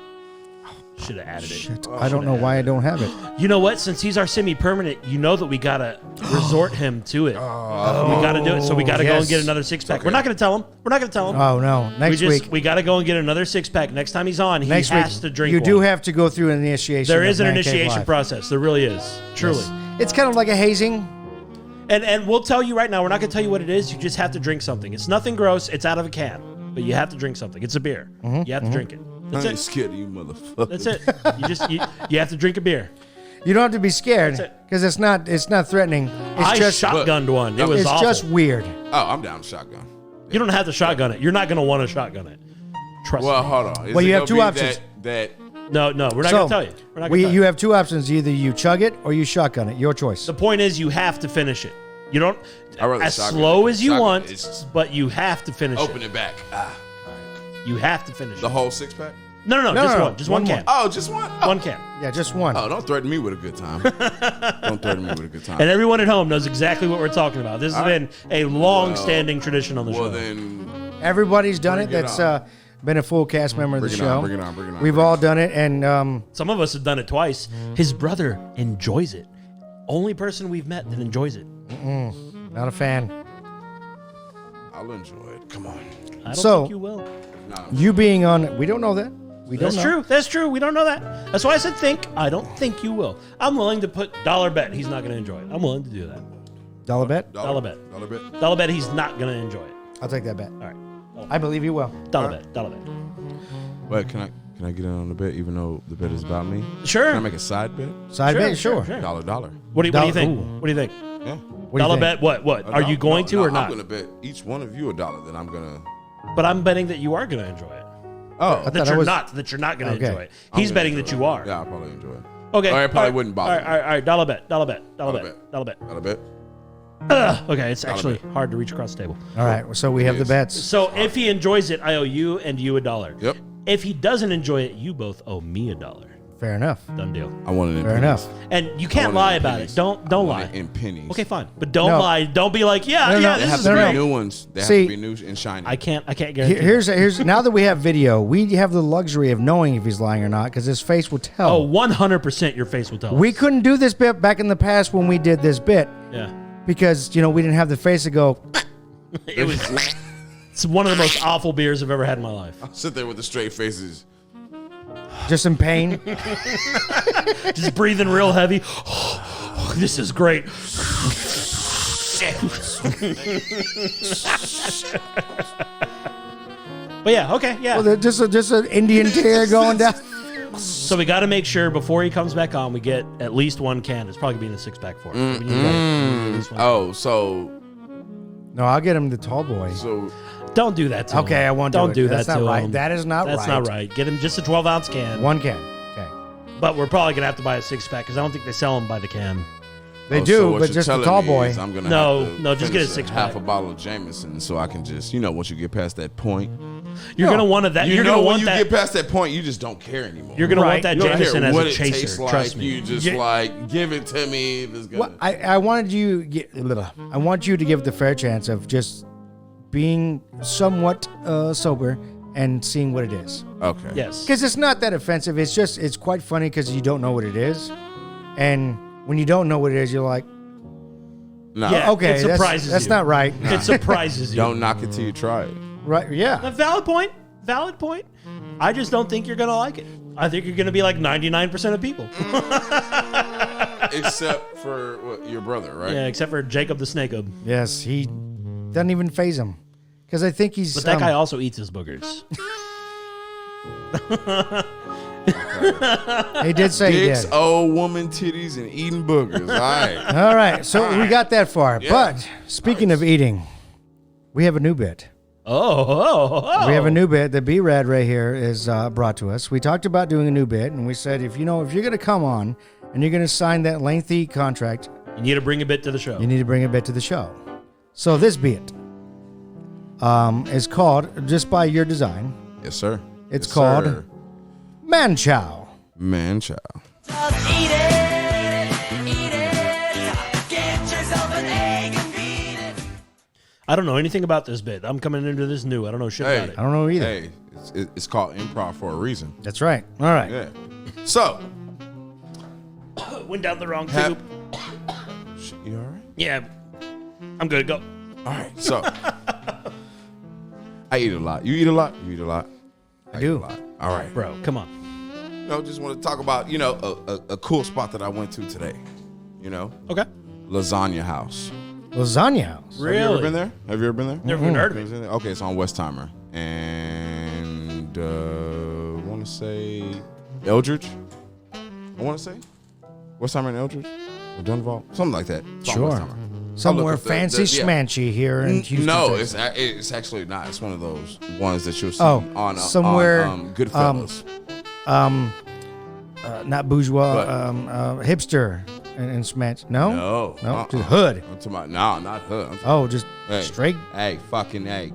Should have added it. Shit, I don't know why I don't have it. You know what? Since he's our semi-permanent, you know that we gotta resort him to it. We gotta do it. So we gotta go and yes. get another six-pack. We're not gonna tell him. We're not gonna tell him. Oh no! Next week. We gotta go and get another six-pack. Next time he's on, he Next has week. to drink. You one. do have to go through an initiation. There of is an Man Cave initiation Live. process. There really is. Truly. Yes. It's kind of like a hazing. And we'll tell you right now, we're not going to tell you what it is. You just have to drink something. It's nothing gross. It's out of a can. But you have to drink something. It's a beer. You have to drink it. That's I ain't it. scared of you, motherfucker. That's it. You have to drink a beer. You don't have to be scared That's it. because it's not threatening. It's I just shotgunned one. It was it's awful. just weird. Oh, I'm down to shotgun. You don't have to shotgun it. You're not going to want to shotgun it. Trust Well, me. hold on. Is Well, it you have gonna two be options. That No, we're not So, going to tell you. We're not going to tell you have two options. Either you chug it or you shotgun it. Your choice. The point is, you have to finish it. You don't, I'd rather as shotgun slow it. as you Shotgun want, it. It's- but you have to finish open it. it back. You have to finish The it. whole six pack? No, No, just no, one. Just one one can. Oh, just one? Oh. One can. Yeah, just one. Oh, don't threaten me with a good time. Don't threaten me with a good time. And everyone at home knows exactly what we're talking about. This has been a long-standing tradition on the show. Well, then, Everybody's done it. Bring it that's on. been a full cast member of the Bring it show. on, bring it on, bring it on, We've bring it all on. done it, and Some of us have done it twice. His brother enjoys it. Only person we've met that enjoys it. not a fan. I'll enjoy it. Come on. I don't So- think you will. No. You being on, we don't know that. We don't That's know. true. That's true. We don't know that. That's why I said think. I don't think you will. I'm willing to put dollar bet he's not going to enjoy it. I'm willing to do that. Dollar bet. Dollar bet. Dollar bet. Dollar bet he's not going to enjoy it. I'll take that bet. All right. I believe you will. Dollar bet. Dollar bet. Wait, can I get in on the bet even though the bet is about me? Sure. Can I make a side bet? Side Sure, bet, sure, sure. sure. Dollar. What do you think? Ooh. What do you think? Yeah. What do you Dollar think? bet. What? Are you going to or not? I'm gonna bet each one of you $1. Then I'm gonna. But I'm betting that you are going to enjoy it. Oh, thought That I you're was- not. That you're not going to Okay. enjoy it. He's I'm betting gonna that enjoy you it. are. Yeah, I'll probably enjoy it. Okay. Or it probably all right, wouldn't bother All right. All right. Dollar bet. Dollar bet. Dollar Dollar bet. bet. Dollar bet. Dollar bet. Okay. It's actually bet. hard to reach across the table. All right, so we have the Yes. bets. So if he enjoys it, I owe you and you $1. Yep. If he doesn't enjoy it, you both owe me $1. Fair enough. Done deal. I want it in Fair pennies. enough. And you can't I want lie in about pennies. it. Don't I want lie. it in pennies. Okay, fine. But don't No. lie. Don't be like, yeah, No, no, yeah, They this have is to great. be new ones. They See, have to be new and shiny. I can't guarantee. Here's now that we have video, we have the luxury of knowing if he's lying or not because his face will tell. Oh, 100% your face will tell We us. couldn't do this bit back in the past when we did this bit Yeah. because we didn't have the face to go. It was. It's one of the most awful beers I've ever had in my life. sit there with the straight faces. Just in pain. Just breathing real heavy. This is great. But yeah, okay, yeah. Well, just an Indian tear going down. So we got to make sure before he comes back on, we get at least one can. It's probably gonna be in the 6-pack for him. We need at least one. Oh, so No, I'll get him the tall boy. so Don't do that to him. Okay, I won't Don't do That's that not to right. him. That is not right. That's not right. Get him just a 12-ounce can. One can. Okay. But we're probably gonna have to buy a 6-pack because I don't think they sell them by the can. They so do, what but you're just the telling tall me boy. is I'm gonna No, have to no, just get a finish 6-pack. half a bottle of Jameson, so I can just once you get past that point, You're gonna want that. You're gonna when want you that. get past that point, you just don't care anymore. You're gonna Right. want that You don't Jameson care as what a it chaser. tastes like. Trust me. You just give it to me if it's gonna. What I wanted you I want you to give the fair chance of just being somewhat sober and seeing what it is. Okay. Yes. Because it's not that offensive. It's quite funny because you don't know what it is, and when you don't know what it is, you're like, No. Yeah. okay, It surprises that's you. not right. It surprises you. Don't knock it till you try it. Right? Yeah. A valid point. Valid point. I just don't think you're gonna like it. I think you're gonna be like 99% of people. Except for your brother, right? Yeah, except for Jacob the Snakeob. Yes, he doesn't even phase him because I think he's. But that guy also eats his boogers. He did say he Dicks, did. old woman titties, and eating boogers. All right. All right, so we got that far. Yeah. But speaking of eating, we have a new bit. Oh. We have a new bit. The B-Rad right here is brought to us. We talked about doing a new bit, and we said if you're going to come on and you're going to sign that lengthy contract, You need to bring a bit to the show. you need to bring a bit to the show. So this bit is called, just by your design, Yes, sir. It's Yes, called- sir. Man Chow. Man Chow. Eat it, get yourself an egg and beat it. I don't know anything about this bit. I'm coming into this new. I don't know shit Hey. about I don't know either. Hey, it's called improv for a reason. That's right. All right. Yeah. So, it. Went down the wrong Hap- tube. you all right? Yeah. I'm good. Go. All right. So, I eat a lot. You eat a lot? You eat a lot? I do. Eat a lot. All right. Bro, come on. Just want to talk about, a cool spot that I went to today. Okay. Lasagna House. Lasagna House. Really? Have you ever been there? Have you ever been there? Never even heard of it. Okay, it's on Westheimer. And I want to say Eldridge. I want to say Westheimer and Eldridge or Dunval, something like that. It's on Sure. Westheimer. Somewhere I'll look up fancy yeah. schmancy here in Houston. No, Texas. it's actually not. It's one of those ones that you'll see Oh, on somewhere, Goodfellas. Not bourgeois, But- hipster and schmancy. No? No, Just hood. I'm talking about, no, not hood. I'm talking Oh, just Hey, straight. Hey,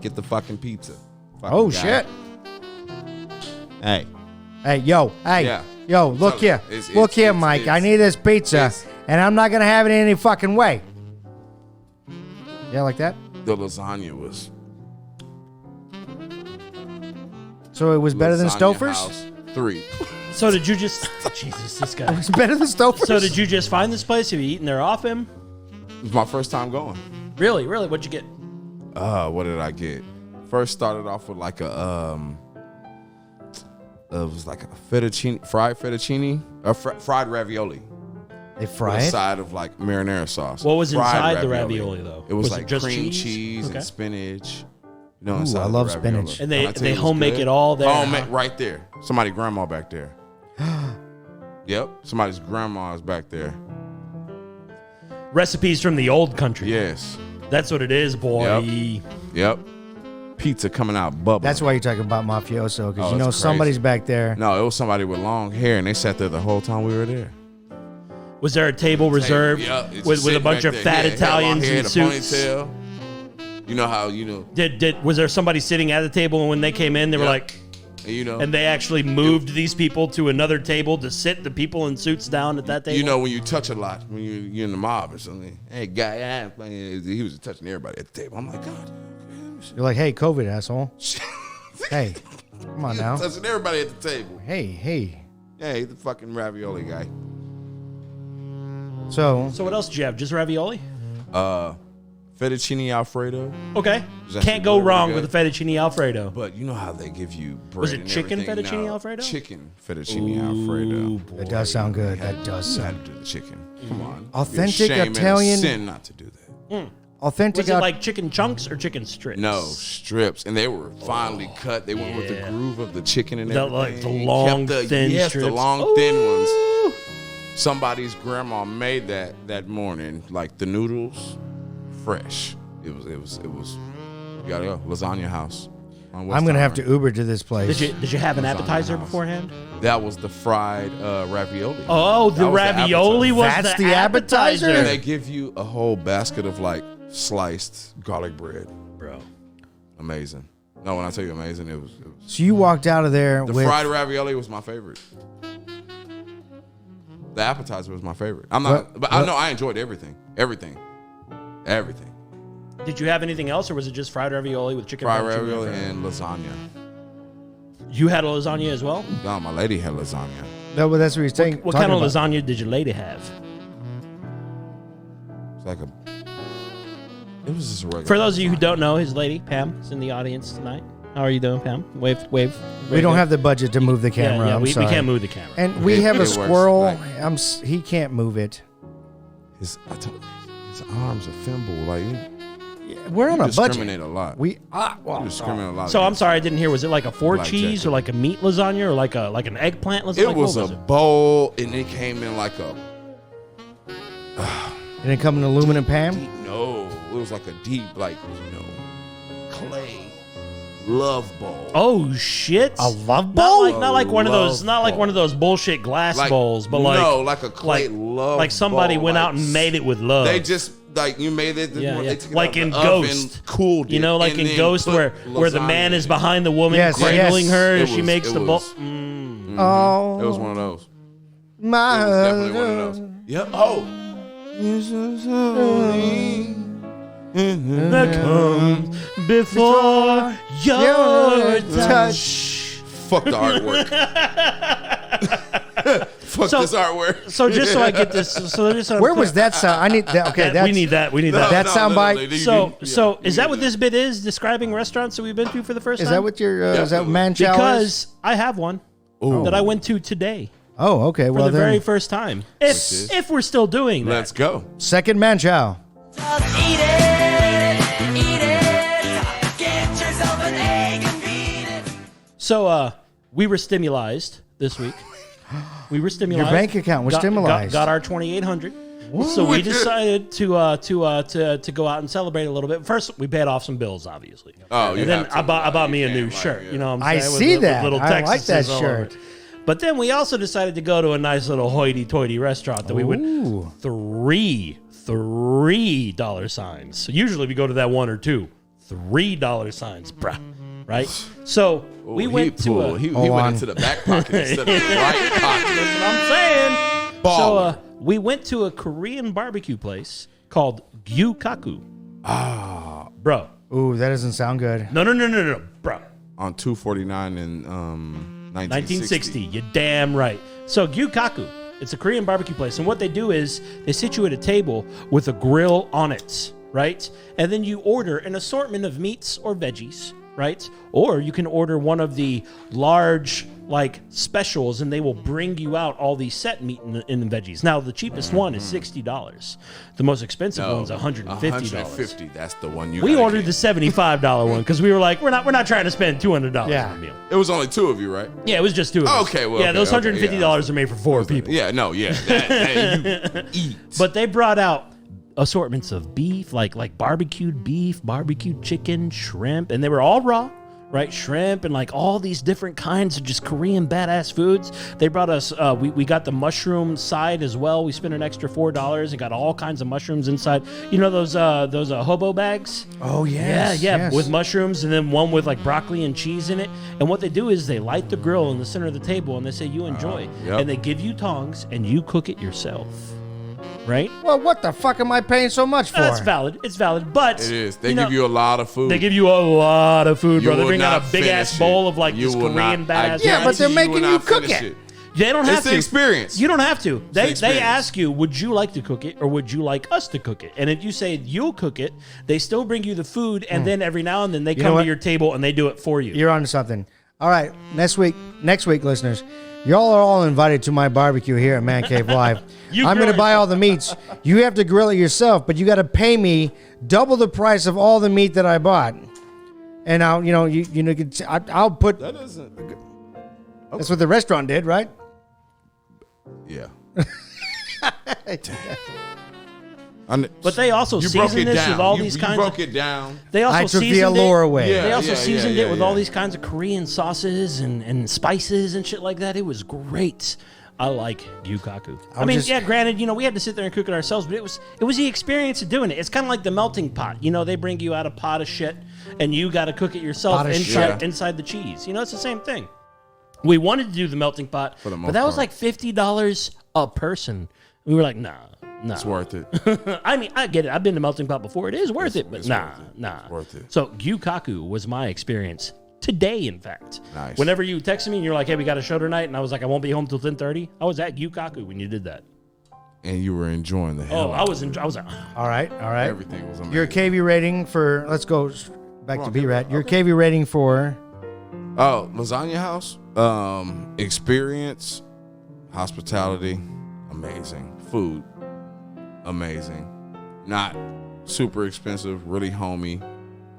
get the fucking pizza. Oh, Fucking shit. guy. Hey, Hey, yo, Yeah. look Tell here. you, it's- Look here, it's- Mike. it's- I need this pizza, it's- and I'm not going to have it any fucking way. Yeah, like that? the lasagna was So it was better than Lasagna Stouffer's? House 3. So did you just... Jesus, this guy. It's better than Stouffer's? So did you just find this place? Have you eaten there off him? It was my first time going. Really? What'd you get? What did I get? First started off with like a it was like a fettuccine, fried fettuccine, fried ravioli. They With fry a it? side of like marinara sauce. What was Fried inside the ravioli, though? It was Was it like just cream cheese? cheese Okay. and spinach. Ooh, Inside I the love ravioli. spinach. And When they I tell you it was home make good, it all there, Homemade huh? right there. Somebody grandma back there. Yep. Somebody's grandma is back there. Recipes from the old country. Yes. That's what it is, boy. Yep. Pizza coming out bubbling. That's why you're talking about mafioso, because Oh, you know it's somebody's crazy. back there. No, it was somebody with long hair, and they sat there the whole time we were there. Was there a table reserved Yeah, it's with a sitting bunch back of there. fat Yeah, Italians long hair, in the suits? Ponytail. You know how Was there somebody sitting at the table, and when they came in, they were Yeah. like, and and they actually moved these people to another table to sit the people in suits down at that table? you know when you touch a lot when you're in the mob or something. Hey, guy, he was touching everybody at the table. I'm like, God, You're like, hey, COVID, asshole. Hey, come on now. touching everybody at the table. Hey. Yeah, he's the fucking ravioli guy. So, So what else did you have? Just ravioli? Fettuccine Alfredo. Okay. Is that Can't go really wrong good? with a fettuccine Alfredo. But you know how they give you bread. Was it and chicken everything? fettuccine No, Alfredo? Chicken fettuccine Alfredo. that does sound good. That does You had sound to do the chicken. Come on. Authentic It'd be a shame and a Italian- sin not to do that. authentic. Was it like chicken chunks or chicken strips? No, strips, and they were finely cut. They went with the groove of the chicken and The, everything. like, the long, thin yes, strips. the long, thin ones. Somebody's grandma made that morning, like the noodles, fresh. It was. You gotta go Lasagna House. I'm gonna have to Uber to this place. Did you have an Lasagna appetizer house. beforehand? That was the fried ravioli. Oh, the That was the ravioli was That's the the appetizer? And appetizer. they give you a whole basket of like sliced garlic bread. Bro. Amazing. No, when I tell you amazing, it was So you walked out of there the with fried ravioli was my favorite. The appetizer was my favorite. I'm not, but I know I enjoyed everything. Everything. Did you have anything else, or was it just fried ravioli with chicken? Fried fettuccine ravioli Alfredo? and lasagna. You had a lasagna as well? No, my lady had lasagna. no, but that's what he's saying. What kind of about. lasagna did your lady have? It's like it was just a regular. For those of you who lasagna. don't know, his lady, Pam, is in the audience tonight. How are you doing, Pam? Wave. We don't have the budget to move the camera. Yeah, I'm we sorry. can't move the camera. And we It- have a it works, squirrel. like- He can't move it. his arms are thimble. Like We're on you a budget. discriminate a lot. We You discriminate a lot. So I'm against- sorry, I didn't hear. Was it like a four Black cheese jacket. or like a meat lasagna or like an eggplant lasagna? It Like, was what a bowl, and it came in like a Did it come in aluminum pan? deep. No, it was like a deep, like clay love bowl. Oh shit! A love bowl? Not like one of those. Love Not like bowl. one of those bullshit glass bowls, but like no, like a clay like, love. like somebody bowl, went like, out and made it with love. They just like you made it. Yeah, they yeah. took it Like out in the oven, Ghost. cooled it, You know, like and in then Ghost, put where the lasagna man in is it. behind the woman, Yes, cradling yes. her It as she was- makes it the bowl. was- Oh, It was one of those. my It was definitely one of those. Yep. Oh. That comes before your touch. Fuck the artwork. Fuck So- this artwork. So just so I get this, so just so I'm Where clear- was that sound? I need that. Okay, that's, we need that. We need No, that. That no, soundbite- literally, So, yeah, so you is that need what this bit is? Describing restaurants that we've been to for the first Is time? that what your is that Yeah. man chow is? Because I have one Ooh. that I went to today Oh, okay. for Well the then, very first time. is? If we're still doing that. Let's go. second man chow. Just eat it, eat it. Get yourself an egg and beat it. So we were stimulized this week. We were stimulized. Your bank account was stimulized. Got our 2,800. So we decided to go out and celebrate a little bit. First, we paid off some bills, obviously. Oh, you and then have to. I bought You me a can't, new like, shirt. yeah. You know what I'm I saying? see With that. little I like that Texases all over shirt. it. But then we also decided to go to a nice little hoity-toity restaurant that we went Ooh. $3 signs. So usually we go to that one or two. $3 signs, bruh. Right? So we went to a... He Hold went on. into the back pocket instead of the right pocket. That's what I'm saying. Baller. So we went to a Korean barbecue place called Gyukaku. Ah. Bro. Ooh, that doesn't sound good. No, bro. On 249 in 1960. You're damn right. So Gyukaku, it's a Korean barbecue place, and what they do is they sit you at a table with a grill on it, right? And then you order an assortment of meats or veggies, right? Or you can order one of the large like specials, and they will bring you out all the set meat in the veggies. Now the cheapest one is $60. The most expensive one's $150. 150. That's the one you. We gotta ordered get. the $75 one because we were like, we're not trying to spend $200 Yeah. on a meal. It was only two of you, right? Yeah, it was just two of us. Okay, well, yeah, okay, those okay, $150 are made for four people. Yeah, no, yeah. That you eat. But they brought out assortments of beef, like barbecued beef, barbecued chicken, shrimp, and they were all raw, right? Shrimp and like all these different kinds of just Korean badass foods. They brought us, we got the mushroom side as well. We spent an extra $4 and got all kinds of mushrooms inside. You know those hobo bags? Oh yes, Yeah, yes. with mushrooms, and then one with like broccoli and cheese in it. And what they do is they light the grill in the center of the table, and they say, you enjoy. Yep. And they give you tongs, and you cook it yourself. Right? Well, what the fuck am I paying so much for? That's valid. It's valid. But It is. They give you a lot of food. They give you a lot of food, You bro. They will bring out not a big ass finish bowl it. of like You this will Korean not- I badass. Yeah, but they're guarantee making will you not cook finish it. They don't have It's to. the experience. You don't have to. They experience. ask you, would you like to cook it or would you like us to cook it? And if you say you'll cook it, they still bring you the food, and then every now and then they know come what? to your table and they do it for you. You're onto something. All right, next week, listeners, y'all are all invited to my barbecue here at Man Cave Live. You I'm grill going to buy yourself. all the meats. You have to grill it yourself, but you got to pay me double the price of all the meat that I bought. And I'll, I'll put. That doesn't. That's what the restaurant did, right? Yeah. But they also seasoned this with all these kinds. You broke it down. They also I took the seasoned allure it. away. They also seasoned it with all yeah. these kinds of Korean sauces and spices and shit like that. It was great. I like gyukaku. I mean, granted, we had to sit there and cook it ourselves, but it was the experience of doing it. It's kind of like the melting pot. They bring you out a pot of shit, and you got to cook it yourself inside the cheese. It's the same thing. We wanted to do the melting pot, but that was like $50 a person. We were like, nah. It's worth it. I mean, I get it. I've been to melting pot before. It is worth it, but nah. It's worth it. So gyukaku was my experience today, in fact. Nice. Whenever you texted me and you're like, hey, we got a show tonight, and I was like, I won't be home till 10:30. I was at gyukaku when you did that. And you were enjoying the hell. Oh, I was like, All right. Everything was amazing. Your KV rating for, let's go back to B-Rad. Your KV rating for? Oh, Lasagna House. Experience, hospitality, amazing. Food, amazing. Not super expensive, really homey.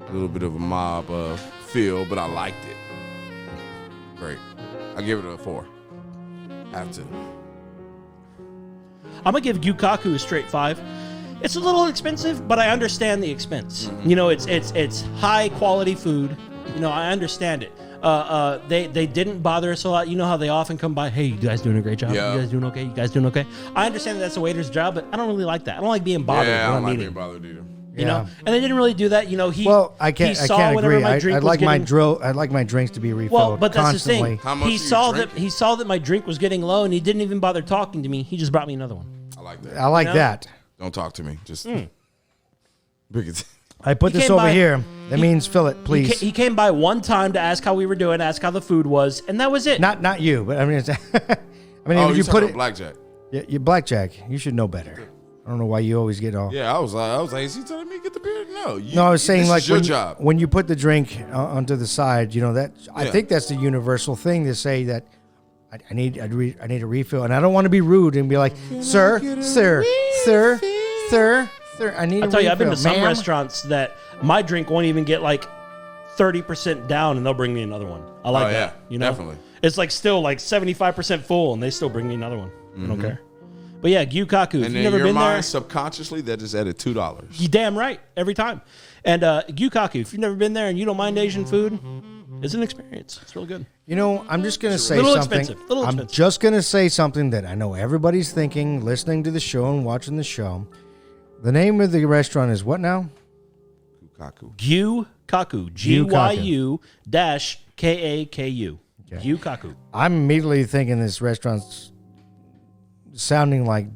A little bit of a mob feel, but I liked it. Great. I give it a 4. Have to. I'm going to give gyukaku a straight 5. It's a little expensive, but I understand the expense. It's high quality food. I understand it. They didn't bother us a lot. You know how they often come by, hey, you guys doing a great job? Yeah. You guys doing okay? You guys doing okay? I understand that's a waiter's job, but I don't really like that. I don't like being bothered. Yeah, I when don't I'm like eating. being bothered either. You know, and they didn't really do that. I can't agree. I'd like my drinks to be refilled. Well, but that's constantly. the thing. How much He do you saw drink? that my drink was getting low, and he didn't even bother talking to me. He just brought me another one. I like that. I like that. Don't talk to me. Just I put He this came over by- here. That means fill it, please. He came by one time to ask how we were doing, ask how the food was, and that was it. Not you, but I mean, Oh, if you you put it, blackjack. you blackjack. You should know better. I don't know why you always get all. Yeah, I was like, is he telling me to get the beer? No, No, I was saying this like is your job. when you put the drink onto the side, that I think that's the universal thing to say that I need a refill, and I don't want to be rude and be like, sir, I need. I'll tell you, I've been to some ma'am." restaurants that my drink won't even get like 30% down, and they'll bring me another one. I like that. Definitely. It's like still like 75% full, and they still bring me another one. I don't care. But yeah, gyukaku. If And you've in never your been mind, there, subconsciously, that just added $2. you damn right every time. And gyukaku, if you've never been there and you don't mind Asian food, it's an experience. It's real good. I'm just gonna say Little something. expensive, little I'm expensive. just gonna say something that I know everybody's thinking, listening to the show and watching the show. The name of the restaurant is what now? Kaku. Gyukaku. GYU-KAKU. Okay. Gyukaku. I'm immediately thinking this restaurant's sounding like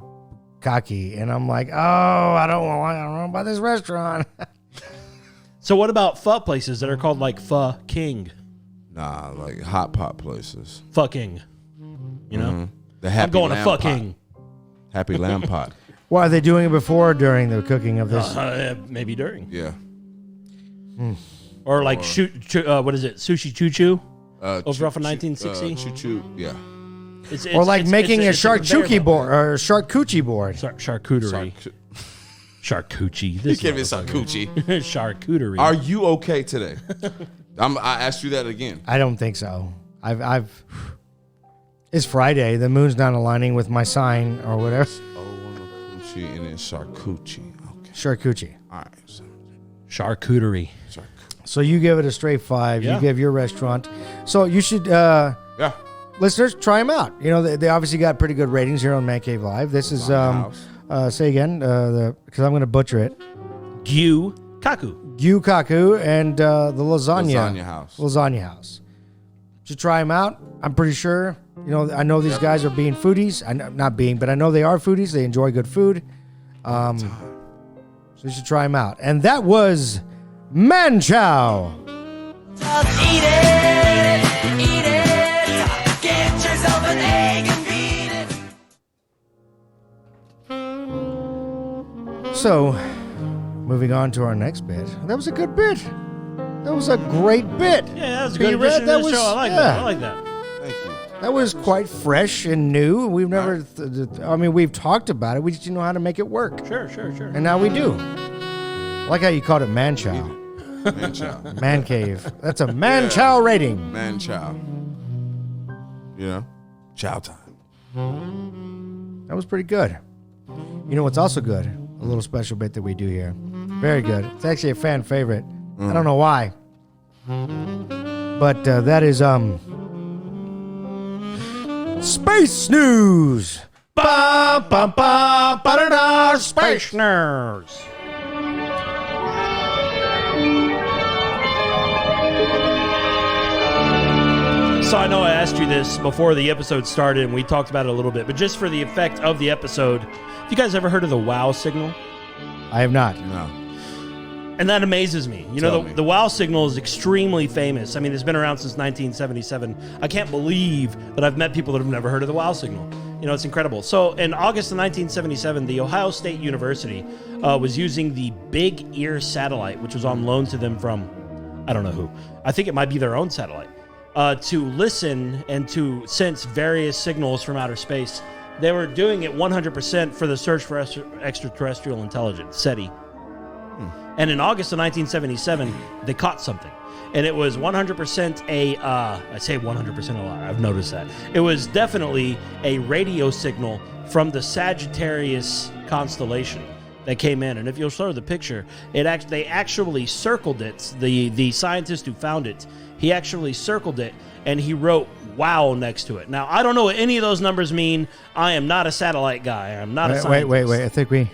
cocky, and I'm like, I don't know about this restaurant. So what about pho places that are called like Pho King? Nah, like hot pot places. Fucking. You know? The happy I'm going to lamb fucking. pot. Happy lamb pot. Why are they doing it before or during the cooking of this? Maybe during. Yeah. Or like, what is it? Sushi Choo Choo? Over off of 1960? Choo choo. Yeah. Or like making a it's conveyor charcuterie belt. board or charcuterie board. Charcuterie. Charcuterie. This Give me some coochie. Charcuterie. Are you okay today? I asked you that again. I don't think so. It's Friday. The moon's not aligning with my sign or whatever. Coochie and then charcuterie. Okay. Charcuterie. All right. So, Charcuterie. So you give it a straight 5. Yeah. You give your restaurant. So you should, yeah. listeners, try them out. They obviously got pretty good ratings here on Man Cave Live. This is, say again, because I'm going to butcher it. Gyukaku. Gyukaku and the Lasagna House. Lasagna House. Should try them out. I'm pretty sure. I know these guys are being foodies. But I know they are foodies. They enjoy good food. So you should try them out. And that was Man Chow. Just eat it, eat it. Get yourself an egg and beat it. So, moving on to our next bit. That was a good bit. That was a great bit. Yeah, that was a good B-Rad, addition to the show. I like that. I like that. Thank you. That was quite fresh and new. We've never, we've talked about it. We just didn't know how to make it work. Sure. And now we do. Like how you called it man chow. Man chow. Man cave. That's a man chow rating. Man chow. You know? Chow time. That was pretty good. You know what's also good? A little special bit that we do here. Very good. It's actually a fan favorite. I don't know why. But that is Space News. Ba ba ba ba da da. Space News. So I know I asked you this before the episode started, and we talked about it a little bit, but just for the effect of the episode, have you guys ever heard of the WOW signal? I have not. No. And that amazes me. You know, Tell me. the WOW signal is extremely famous. I mean, it's been around since 1977. I can't believe that I've met people that have never heard of the WOW signal. You know, it's incredible. So in August of 1977, the Ohio State University was using the Big Ear satellite, which was on loan to them from, I don't know who. I think it might be their own satellite, to listen and to sense various signals from outer space. They were doing it 100% for the search for extraterrestrial intelligence, SETI. And in August of 1977, they caught something. And it was 100% I say 100% a lot, I've noticed that. It was definitely a radio signal from the Sagittarius constellation that came in. And if you'll show the picture, they actually circled it. The scientist who found it, he actually circled it, and he wrote "wow" next to it. Now, I don't know what any of those numbers mean. I am not a satellite guy. I'm not a scientist. Wait. I think we...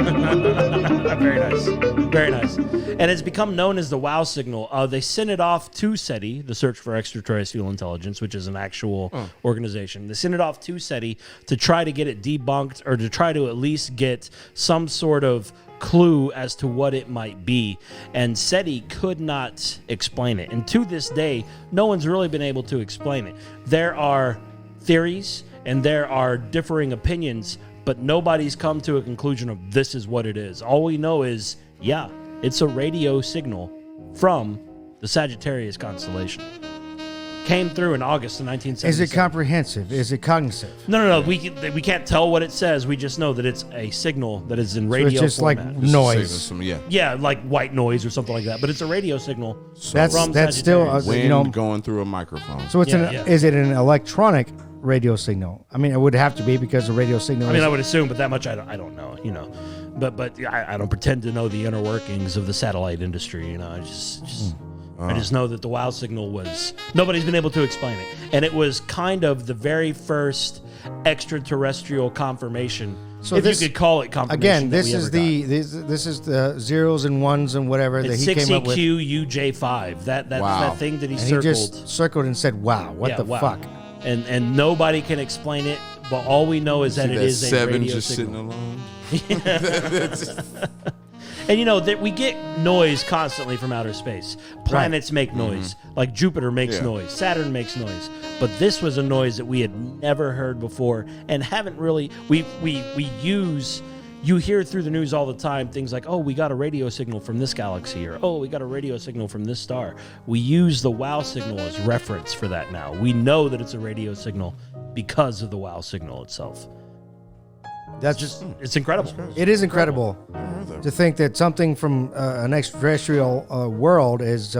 Very nice. Very nice. And it's become known as the WOW signal. They sent it off to SETI, the Search for Extraterrestrial Intelligence, which is an actual organization. They sent it off to SETI to try to get it debunked, or to try to at least get some sort of clue as to what it might be. And SETI could not explain it. And to this day, no one's really been able to explain it. There are theories and there are differing opinions, but nobody's come to a conclusion of this is what it is. All we know is, yeah, it's a radio signal from the Sagittarius constellation. Came through in August of 1977. Is it comprehensive? Is it cognitive? No. We can't tell what it says. We just know that it's a signal that is in radio So it's just format. like noise. Some, yeah. Yeah, like white noise or something like that. But it's a radio signal That's from still Sagittarius. Wind you know. going through a microphone. So it's Yeah. is it an electronic radio signal? I mean, it would have to be because the radio signal. I mean, is, I would assume, but that much I don't know. You know, but I don't pretend to know the inner workings of the satellite industry. You know, I just know that the WOW signal was, nobody's been able to explain it. And it was kind of the very first extraterrestrial confirmation, So if this- you could call it confirmation. Again, that this we is ever got. this is the zeros and ones and whatever that It's he came up with. 6EQUJ5. Wow. That thing that he And circled. he just circled and said, "Wow, what Yeah, the wow. fuck?" And nobody can explain it, but all we know is that See it that is a seven radio just signal. sitting alone. And you know that we get noise constantly from outer space. Planets make noise, like Jupiter makes Yeah. noise, Saturn makes noise. But this was a noise that we had never heard before, and haven't really. We use. You hear through the news all the time things like, "Oh, we got a radio signal from this galaxy," or "Oh, we got a radio signal from this star." We use the WOW signal as reference for that now. We know that it's a radio signal because of the WOW signal itself. That's just. It's incredible. It is incredible to think that something from an extraterrestrial world is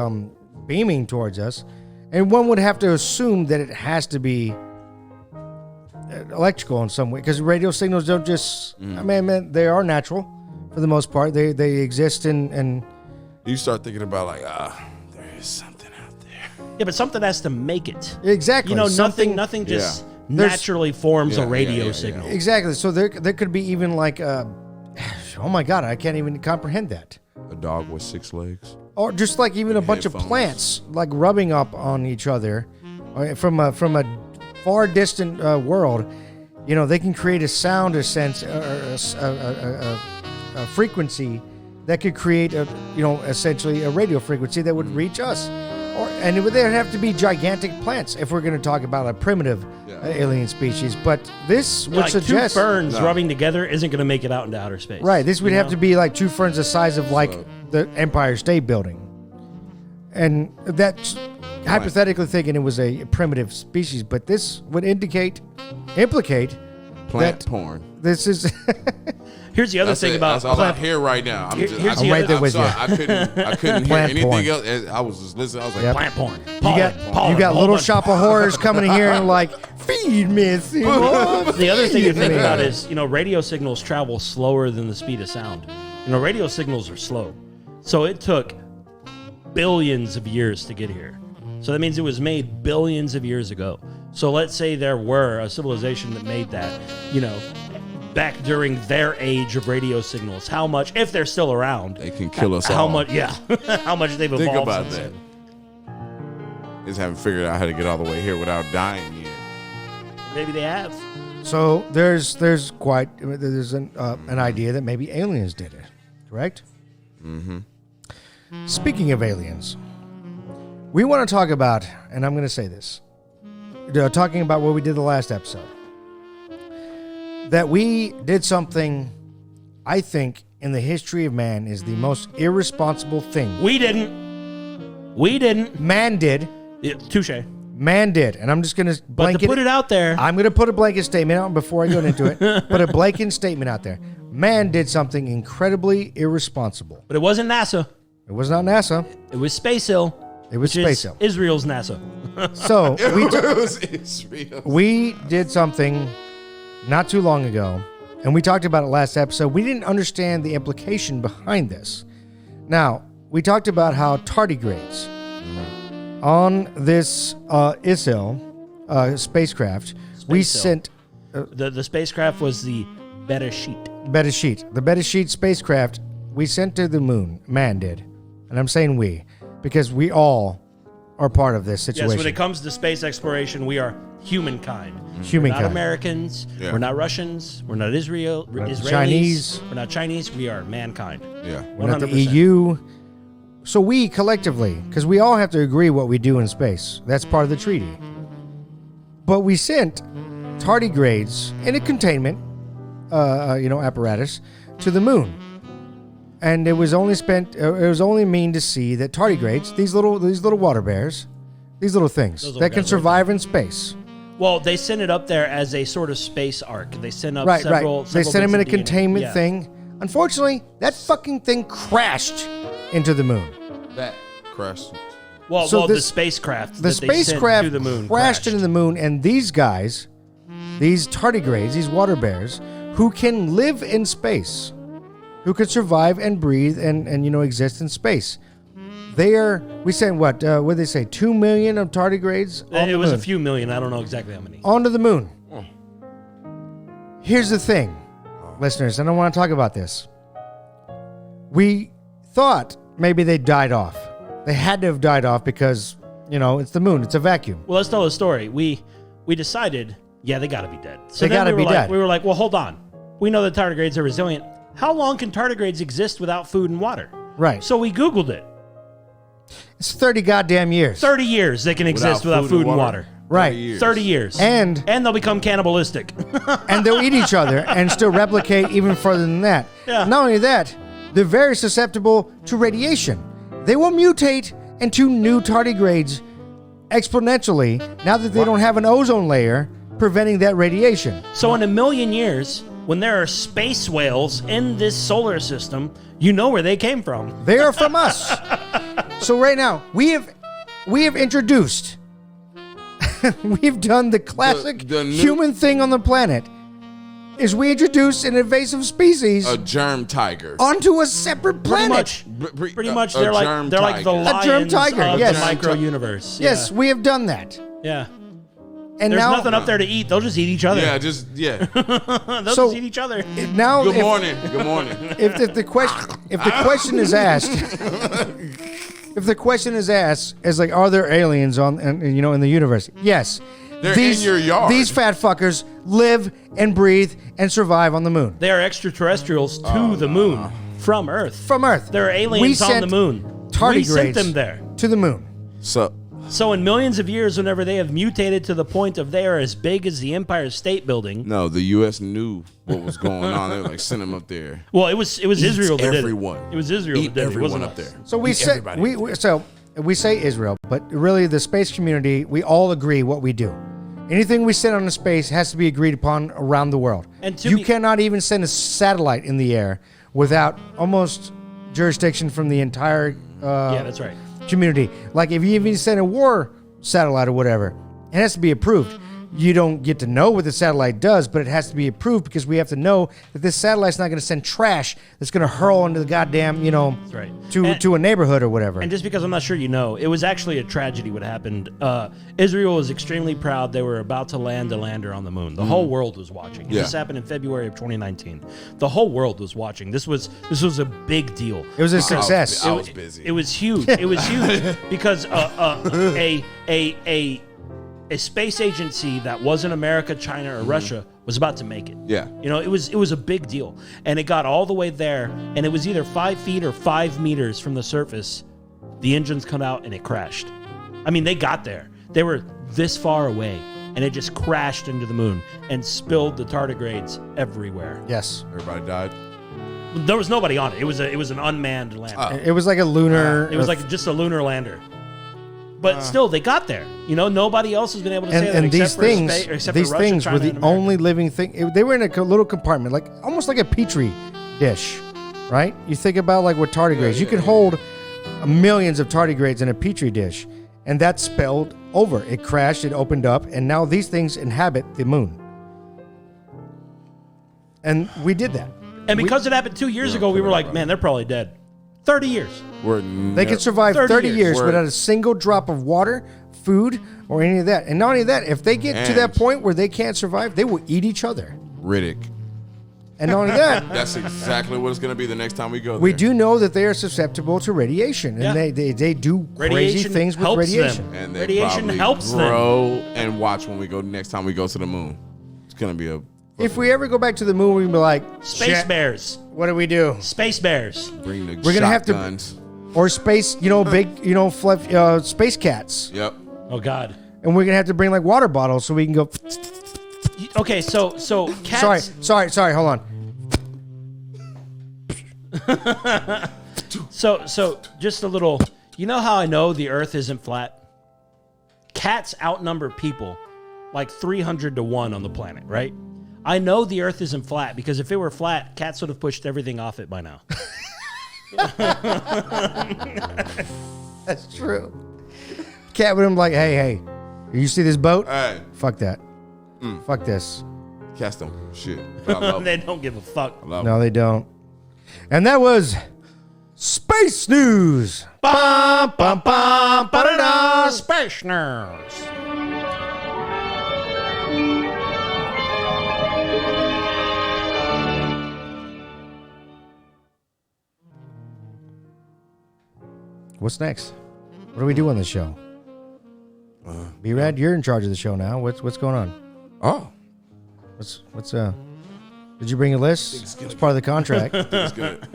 beaming towards us, and one would have to assume that it has to be electrical in some way, because radio signals don't just. I mean, they are natural for the most part. They exist in You start thinking about like, there is something out there. Yeah, but something has to make it. exactly. You know, something. nothing just There's- naturally forms a Yeah, radio yeah. signal. Exactly. So there could be even like, oh my God, I can't even comprehend that. A dog with 6 legs. Or just like even a bunch of Headphones. plants like rubbing up on each other from a far distant world. You know, they can create a sound, a sense, a frequency that could create essentially a radio frequency that would reach us. And it would have to be gigantic plants if we're going to talk about a primitive alien species. But this would Like suggest two ferns No. rubbing together isn't going to make it out into outer space. right. This would You have know? to be like two ferns the size of like the Empire State Building, and that's hypothetically thinking it was a primitive species. But this would implicate Plant that porn. this is Here's the other thing about that's all I hear right now. Here's the I'm right other- there I'm with sorry, you. I couldn't hear Plant anything porn. else. I was just listening. I was like, Yep. plant porn. You got Little Shop of Horrors coming in here and like, feed me, Seymour. The other thing to think Feed me. about is, radio signals travel slower than the speed of sound. Radio signals are slow. So it took billions of years to get here. So that means it was made billions of years ago. So let's say there were a civilization that made that, back during their age of radio signals. How much, if they're still around, they can kill us how all. much, how much they've evolved. Think about since that. then. Just haven't figured out how to get all the way here without dying yet. Maybe they have. So there's an idea that maybe aliens did it, correct? Mm-hmm. Speaking of aliens, we want to talk about, and I'm going to say this, talking about what we did the last episode, that we did something I think in the history of man is the most irresponsible thing. We didn't. Man did. Yeah, touche. Man did. And I'm just going to But blanket to put it out there, I'm going to put a blanket statement out before I go into it. Put a blanket statement out there. Man did something incredibly irresponsible. but it wasn't NASA. It was not NASA. It was Space Hill. It was which is Space Hill. Israel's NASA. So It's real. we did something not too long ago, and we talked about it last episode. We didn't understand the implication behind this. Now, we talked about how tardigrades on this ISIL spacecraft, we Space Hill. sent The spacecraft was the Bereshit. The Bereshit spacecraft we sent to the moon. Man did. And I'm saying we, because we all are part of this situation. Yes, when it comes to space exploration, we are humankind. We're not Humankind. Americans. Yeah. We're not Russians. We're not Israelis. Chinese. We're not Chinese. We are mankind. Yeah. We're not the 100%. EU. So we collectively, because we all have to agree what we do in space. That's part of the treaty. But we sent tardigrades in a containment, apparatus to the moon, and it was only mean to see that tardigrades, these little water bears, these little things Those that little can guys survive in space. Well, they sent it up there as a sort of space ark. They sent up Right. several. They several sent them in a bits of DNA. containment Yeah. thing. Unfortunately, that fucking thing crashed into the moon. That crashed. Well, So the this- spacecraft. The that they sent spacecraft to the moon crashed into the moon, and these guys, these tardigrades, these water bears, who can live in space, who can survive and breathe and exist in space. We sent what did they say? 2 million of tardigrades on It the was moon. a few million. I don't know exactly how many. Onto the moon. Here's the thing, listeners, and I want to talk about this. We thought maybe they died off. They had to have died off because, it's the moon. It's a vacuum. Well, let's tell the story. We decided, they got to be dead. So They then gotta we be were like, dead. We were like, well, hold on. We know that tardigrades are resilient. How long can tardigrades exist without food and water? Right. So we Googled it. It's 30 goddamn years. 30 years they can exist without food and water. Right. 30 years. And they'll become cannibalistic. and they'll eat each other and still replicate even further than that. Yeah. Not only that, they're very susceptible to radiation. They will mutate into new tardigrades exponentially now that they don't have an ozone layer preventing that radiation. So in a million years, when there are space whales in this solar system, you know where they came from. They are from us. So right now, we have introduced we've done the classic The new- human thing on the planet is we introduce an invasive species A germ tiger. onto a separate planet. Pretty much, a they're germ like the tiger. lions germ tiger, of yes. the micro universe. Yes, we have done that. Yeah. And There's now, nothing up there to eat. They'll just eat each other. Yeah, They'll So- just eat each other. now Good if, morning. Good morning. if the question is asked, if the question is asked as like, are there aliens in the universe? Yes. They're in your yard. These fat fuckers live and breathe and survive on the moon. They are extraterrestrials to the moon from Earth. From Earth. There are We aliens on sent the moon. tardigrades We sent them there. to the moon. So in millions of years, whenever they have mutated to the point of they are as big as the Empire State Building. No, the U.S. knew what was going on. They were like, send them up there. Well, it was Israel that everyone. did it. It was Israel Eat that did it. It everyone wasn't up us. there. So we Eat say everybody. we say Israel, but really the space community, we all agree what we do. Anything we send on space has to be agreed upon around the world. And you cannot even send a satellite in the air without almost jurisdiction from the entire Yeah, that's right. community. Like if you even send a war satellite or whatever, it has to be approved. You don't get to know what the satellite does, but it has to be approved because we have to know that this satellite's not going to send trash that's going to hurl into the goddamn, That's right. to a neighborhood or whatever. And just because I'm not sure you know, it was actually a tragedy what happened. Israel was extremely proud. They were about to land a lander on the moon. The whole world was watching. Yeah. This happened in February of 2019. The whole world was watching. This was a big deal. It was a success. I was busy. It was huge. It was huge because a space agency that wasn't America, China, or Russia was about to make it. Yeah. It was a big deal. And it got all the way there, and it was either 5 feet or 5 meters from the surface. The engines come out, and it crashed. I mean, they got there. They were this far away, and it just crashed into the moon and spilled the tardigrades everywhere. Yes. Everybody died. There was nobody on it. It was an unmanned lander. It was like a lunar. It was like just a lunar lander. But still, they got there. Nobody else has been able to say that and except these for things, except these for Russia, things China, were the and America. only living thing. They were in a little compartment, like almost like a petri dish, right? You think about like what tardigrades. You can hold millions of tardigrades in a petri dish, and that spilled over. It crashed. It opened up, and now these things inhabit the moon. And we did that. And because it happened 2 years ago, we were like, man, they're probably dead. 30 years. They can survive 30 years We're- without a single drop of water, food, or any of that. And not only that, if they get to that And- point where they can't survive, they will eat each other. Riddick. And not only that, That's exactly what it's going to be the next time we go there. we do know that they are susceptible to radiation, and Yeah. they do crazy Radiation things with helps radiation. them. And they Radiation probably helps them. grow and watch when we go next time we go to the moon. It's going to be a... If we ever go back to the moon, we'd be like, Space "Shit, bears. what do we do?" Space bears. Bring the We're gonna have to- shotguns. Or space, big, space cats, Yep. Oh, God. and we're gonna have to bring like water bottles so we can go. Okay, so cats. Sorry, hold on. So just a little. You know how I know the Earth isn't flat? Cats outnumber people like 300 to 1 on the planet, right? I know the Earth isn't flat because if it were flat, cats would have pushed everything off it by now. That's true. Cat would have been like, hey, you see this boat? Hey, Fuck that. Fuck this. cats don't shit. But I love They them. don't give a fuck. I love No, they don't. And that was Space News. Bum, bum, bum, ba-da-da, Space News. What's next? What do we do on the show? B-Rad, you're in charge of the show now. What's going on? Oh. What's Did you bring a list? It's part of the contract. It's good.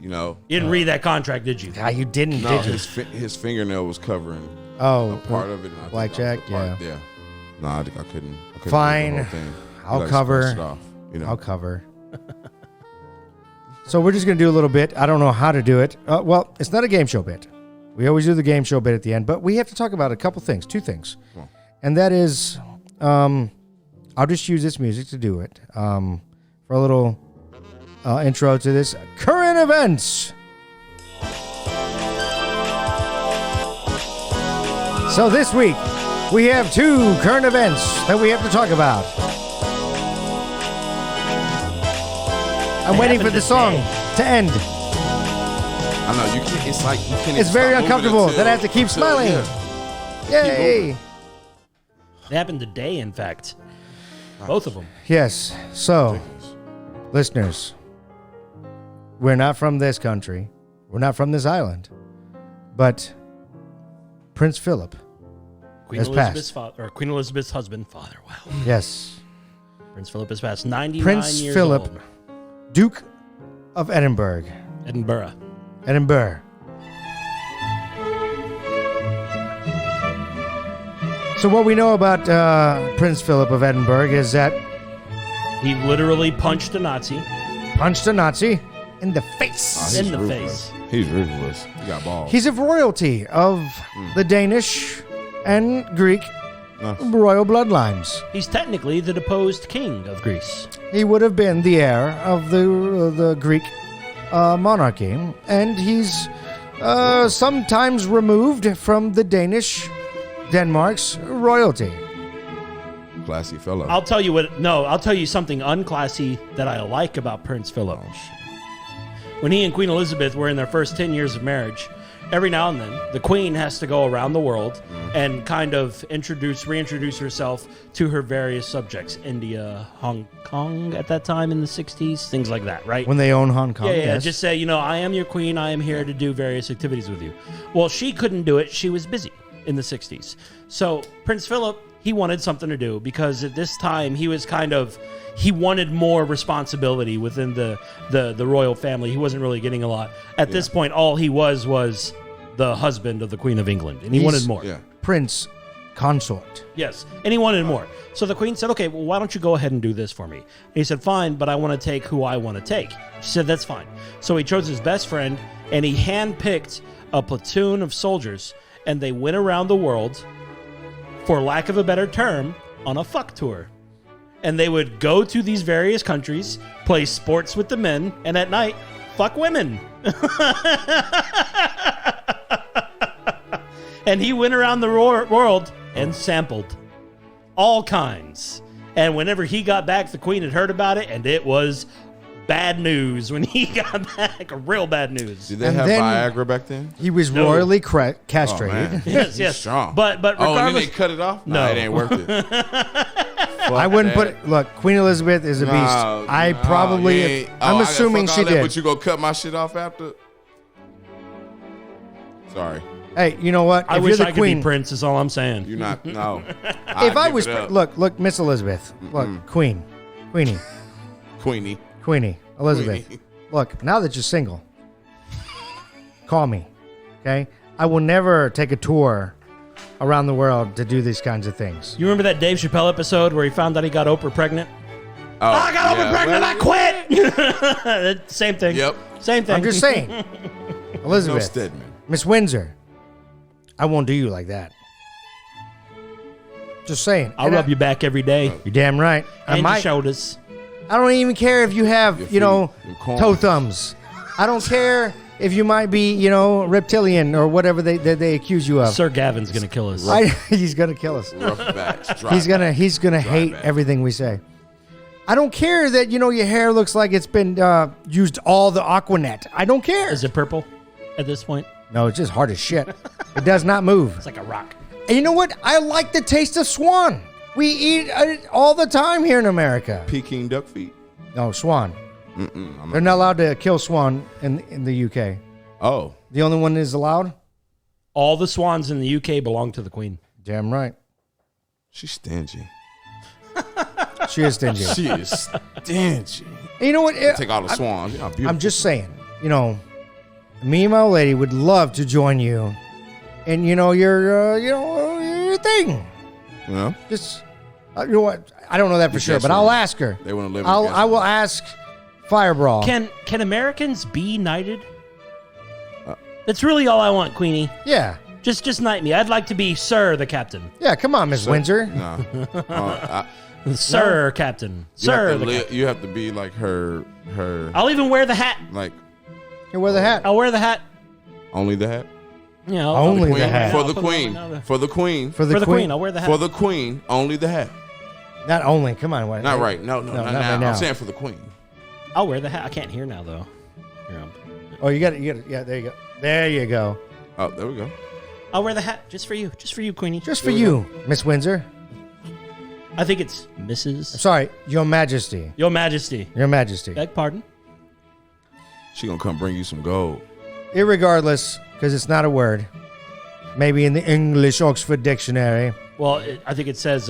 You didn't read that contract, did you? Ah, you didn't, No, did you? his fingernail was covering Oh, part of it. And I think blackjack, that was the part- yeah. Yeah. No, I think I couldn't. Fine. Do the whole thing. I'll He likes to cover. brush it off, I'll cover. So we're just going to do a little bit. I don't know how to do it. Well, it's not a game show bit. We always do the game show bit at the end, but we have to talk about a couple things, two things. And that is, I'll just use this music to do it for a little intro to this current events. So this week, we have two current events that we have to talk about. I'm waiting for the song to end. I know you can't. It's like you can't. It's stop very moving uncomfortable until- that I have to keep until- smiling. yeah. Yay! It happened today, in fact. Both of them. Yes. So, listeners, we're not from this country. We're not from this island. But Prince Phillip Queen has Elizabeth's passed. father, or Queen Elizabeth's husband, father. Wow. Yes. Prince Philip has passed. 99 Prince years Philip, old. Duke of Edinburgh. Edinburgh. Edinburgh. So what we know about Prince Philip of Edinburgh is that He literally punched a Nazi punched a Nazi in the face. in the ruthless. face. He's ruthless. He got balls. He's of royalty of the Danish and Greek royal bloodlines. He's technically the deposed king of Greece. He would have been the heir of the Greek monarchy, and he's sometimes removed from the Denmark's royalty. Classy fellow. I'll tell you something unclassy that I like about Prince Philip. When he and Queen Elizabeth were in their first 10 years of marriage, every now and then, the Queen has to go around the world and kind of reintroduce herself to her various subjects. India, Hong Kong at that time in the 60s, things like that, right? When they own Hong Kong, Yeah, yes. just say, I am your queen, I am here to do various activities with you. Well, she couldn't do it. She was busy in the 60s. So Prince Philip, he wanted something to do because at this time he wanted more responsibility within the royal family. He wasn't really getting a lot. At this point, all he was the husband of the Queen of England, and he wanted more. Yeah. Prince consort. Yes, and he wanted more. So the Queen said, okay, well, why don't you go ahead and do this for me? And he said, fine, but I want to take who I want to take. She said, that's fine. So he chose his best friend, and he handpicked a platoon of soldiers, and they went around the world, for lack of a better term, on a fuck tour. And they would go to these various countries, play sports with the men, and at night, fuck women. And he went around the world and sampled all kinds. And whenever he got back, the Queen had heard about it, and it was bad news when he got back. Real bad news. Did they And have then- Viagra back then? He was No. royally Oh, castrated. man. Yes, He's yes. strong. But Oh, and then regardless, they cut it off? No. It ain't worth it. I wouldn't put it. Look, Queen Elizabeth is a beast. I probably. I'm assuming she did. But you go cut my shit off after? Sorry. Hey, you know what? I If wish you're the I could Queen, be Prince, is all I'm saying. You're not. No. if I was look, Miss Elizabeth, look, Queenie, Queenie. Elizabeth. Queenie. Look, now that you're single, call me, okay? I will never take a tour around the world to do these kinds of things. You remember that Dave Chappelle episode where he found out he got Oprah pregnant? Oh, I got Oprah pregnant, I quit! Same thing. Yep. Same thing. I'm just saying, No Elizabeth, Stedman. Miss Windsor, I won't do you like that. Just saying. I'll And rub your back every day. You're damn right. I And your might. shoulders. I don't even care if you have, Your you know, feet, your corn. toe thumbs. I don't care if you might be, you know, reptilian or whatever they accuse you of. Sir Gavin's going to kill us. He's gonna kill us. Rough backs. Dry He's gonna hate back. everything we say. I don't care that, you know, your hair looks like it's been used all the Aquanet. I don't care. Is it purple at this point? No, it's just hard as shit. It does not move. It's like a rock. And you know what? I like the taste of swan. We eat it all the time here in America. Peking duck feet. No, swan. I'm They're not allowed to kill swan in the UK. Oh. The only one that is allowed? All the swans in the UK belong to the Queen. Damn right. She's stingy. She is stingy. She is stingy. And you know what? Take all the swans. Yeah, beautiful. I'm just saying, you know, me and my old lady would love to join you in, you know, your thing. You know? Just, you know what? I don't know that for You sure, guess but what? I'll ask her. They want to live. I will ask Firebrawl. Can Americans be knighted? That's really all I want, Queenie. Yeah. Just knight me. I'd like to be Sir the Captain. Yeah, come on, Miss Windsor. No. Sir Captain. Sir the Captain. You have to be like her. I'll even wear the hat. Like Here, wear the hat. I'll wear the hat. only the hat. You know, Only Queen, the hat. for the I'll queen. put it on For the queen. For the For the queen. Queen, I'll wear the hat. For the queen. Only the hat. Not only. Come on. What? Not right. No, No, not not now. right now. I'm saying for the queen. I'll wear the hat. I can't hear now, though. Here, Oh, you got it. Yeah, there you go. There you go. Oh, there we go. I'll wear the hat just for you. Just for you, Queenie. Just for you, Miss Windsor. I think it's Mrs. Sorry, Your Majesty. Your Majesty. Your Majesty. Beg pardon? She gonna come bring you some gold. Irregardless, because it's not a word. Maybe in the English Oxford Dictionary. Well, I think it says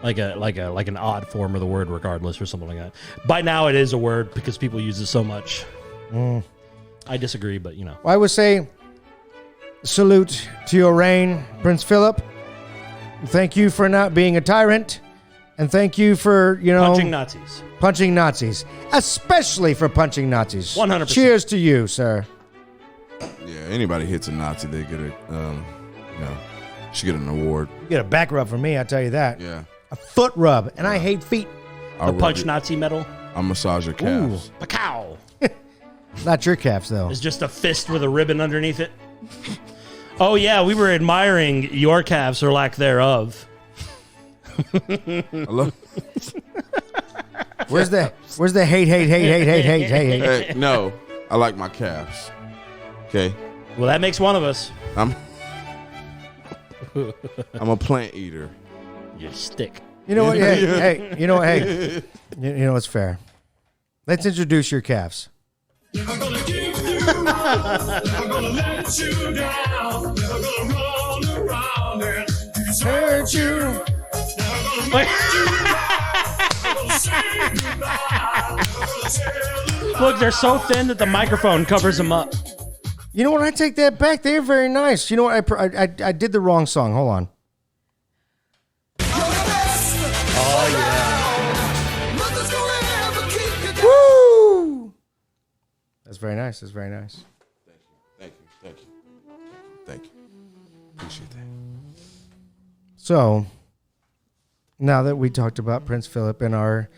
like an odd form of the word regardless or something like that. By now it is a word because people use it so much. I disagree, but you know. Well, I would say salute to your reign, Prince Philip. Thank you for not being a tyrant. And thank you for, you know, Punching Nazis. punching Nazis. Especially for punching Nazis. 100%. Cheers to you, sir. Yeah, anybody hits a Nazi, they get a Should get an award. You get a back rub from me, I tell you that. Yeah. A foot rub, and I hate feet. I'll The punch rub Nazi medal. I'll massage your calves. Pacow. Not your calves, though. It's just a fist with a ribbon underneath it. Oh, yeah, we were admiring your calves or lack thereof. Hello? Where's the hate? Hey, no, I like my calves. Okay, Well, that makes one of us. I'm a plant eater. You stick. You know what? Hey, you know what? Hey, you know what's fair. Let's introduce your calves. Never gonna give you up, never gonna let you down, never gonna roll around and desert you. Never gonna make you cry, never gonna say goodbye, never gonna tell you Look, they're so thin that the microphone covers them up. You know what? I take that back. They're very nice. You know what? I did the wrong song. Hold on. Woo! That's very nice. That's very nice. Thank you. Appreciate that. So, now that we talked about Prince Phillip in our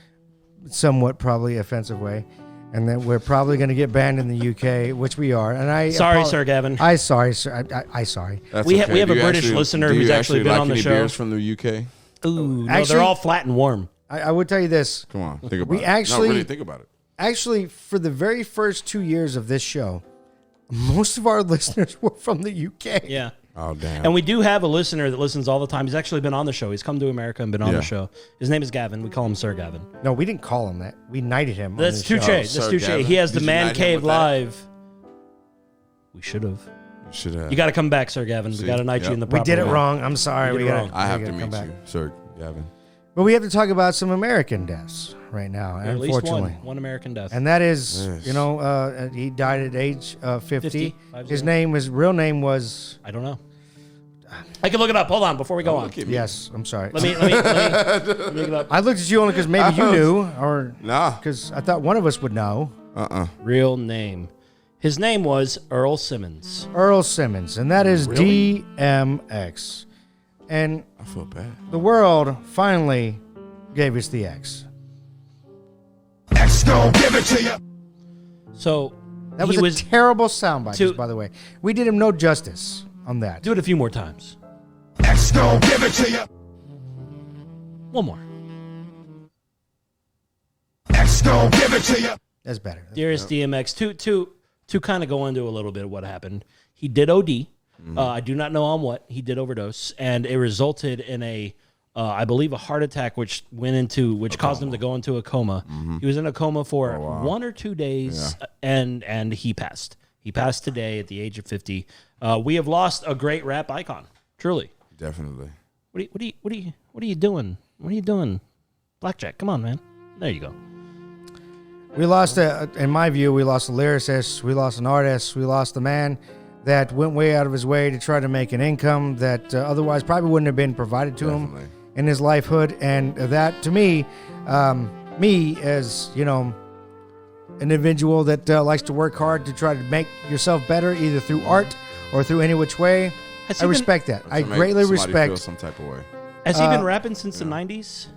somewhat probably offensive way, and that we're probably going to get banned in the UK, which we are, and I Sorry, Sir Gavin. I sorry, sir. I sorry. That's We okay. have Do a you British listener do who's you actually been like on the any show. beers from the UK? Ooh, no, Actually- they're all flat and warm. I would tell you this. Come on, think about We it. actually- no, really think about it. Actually, for the very first 2 years of this show, most of our listeners were from the UK. Yeah. Oh damn. And we do have a listener that listens all the time. He's actually been on the show. He's come to America and been on Yeah. the show. His name is Gavin. We call him Sir Gavin. No, we didn't call him that. We knighted him. That's on this touche. show. That's Sir touche. Gavin. He has Did the you Man knight him Cave with that? Live. We should have. You should have. You got to come back, Sir Gavin. We See? got to knight you Yep. in the We proper did it way. wrong. I'm sorry. We did it wrong. I have we to gotta meet come you, back. Sir Gavin. But we have to talk about some American deaths right now, At least unfortunately. one American death. And that is, Yes. you know, he died at age 50. 50. His real name was, I don't know. I can look it up. Hold on before we go on. Look at me. yes, I'm sorry. Let me look it up. I looked at you only because maybe you knew, or Nah. because I thought one of us would know. Real name. His name was Earl Simmons. Earl Simmons, and that is DMX. And I feel bad. the world finally gave us the X. X gon' give it to you. So That was he a was terrible soundbite, to- just by the way. We did him no justice on that. do it a few more times. X gon' give it to you. One more. X gon' give it to you. That's better. Dearest DMX, to kind of go into a little bit of what happened. He did OD. I do not know on what. He did overdose, and it resulted in a, I believe, a heart attack, which caused him to go into a coma. He was in a coma for 1 or 2 days, and he passed. He passed today at the age of 50. We have lost a great rap icon, truly. Definitely. What are you doing? What are you doing? Blackjack, come on, man. There you go. We lost, in my view, we lost a lyricist, we lost an artist, we lost a man that went way out of his way to try to make an income that otherwise probably wouldn't have been provided to Definitely. him in his lifehood. And that, to me, me as, you know, an individual that likes to work hard to try to make yourself better, either through art or through any which way, Has I he been- respect that. I To make greatly somebody feel respect. some type of way. Has he been rapping since the 90s?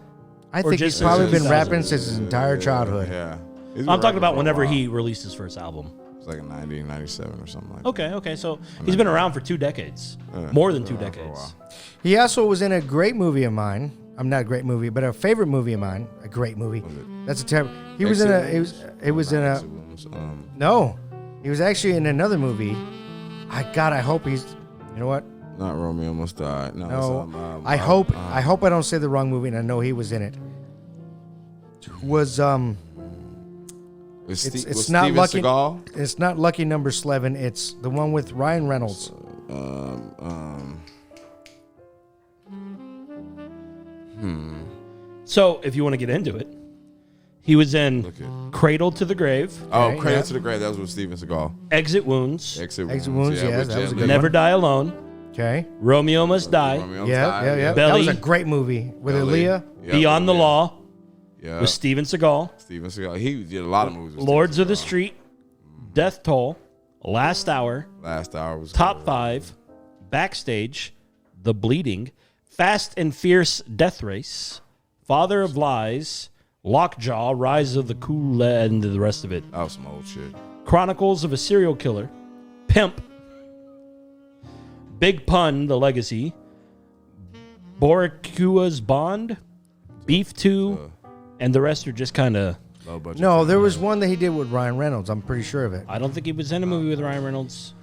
I or think he's just probably since been 2000? rapping since his entire childhood. Yeah. He's been I'm talking rapping about for a whenever while. he released his first album. It's like a 90, 97 or something like Okay. So he's been around for 2 decades. More than 2 decades. He also was in a great movie of mine. I'm not a great movie, but a favorite movie of mine. A great movie. That's a terrible. He was in a. It was in a. No, he was actually in another movie. I hope he's. You know what? Not Romeo Must Die. No. No. I hope I don't say the wrong movie, and I know he was in it. Was it's not Steven Lucky. Seagal? It's not Lucky Number 11. It's the one with Ryan Reynolds. So if you want to get into it, he was in Look at. Cradle to the Grave, Oh, Okay, Cradle yeah. to the Grave. That was with Steven Seagal. Exit Wounds, Exit Exit Wounds, yeah, with that was Jet a Li. good Never Die Alone, Okay. Romeo Must Die, Romeo Yeah. Must Die, That Belly. was a great movie with Belly. Aaliyah. Yep, Beyond the yeah. Law Yeah. with Steven Seagal, Steven Seagal. He did a lot of movies. with Lords Steven of the Seagal. Street, Death Toll, Last Hour, Last Hour was Top 5, Backstage, The Bleeding, Fast and Fierce Death Race, Father of Lies, Lockjaw, Rise of the Cool, and the rest of it. That was some old shit. Chronicles of a Serial Killer, Pimp, Big Pun, The Legacy, Boricua's Bond, Beef 2, and the rest are just kind of... Low budget. No, there was one that he did with Ryan Reynolds. I'm pretty sure of it. I don't think he was in a movie with Ryan Reynolds.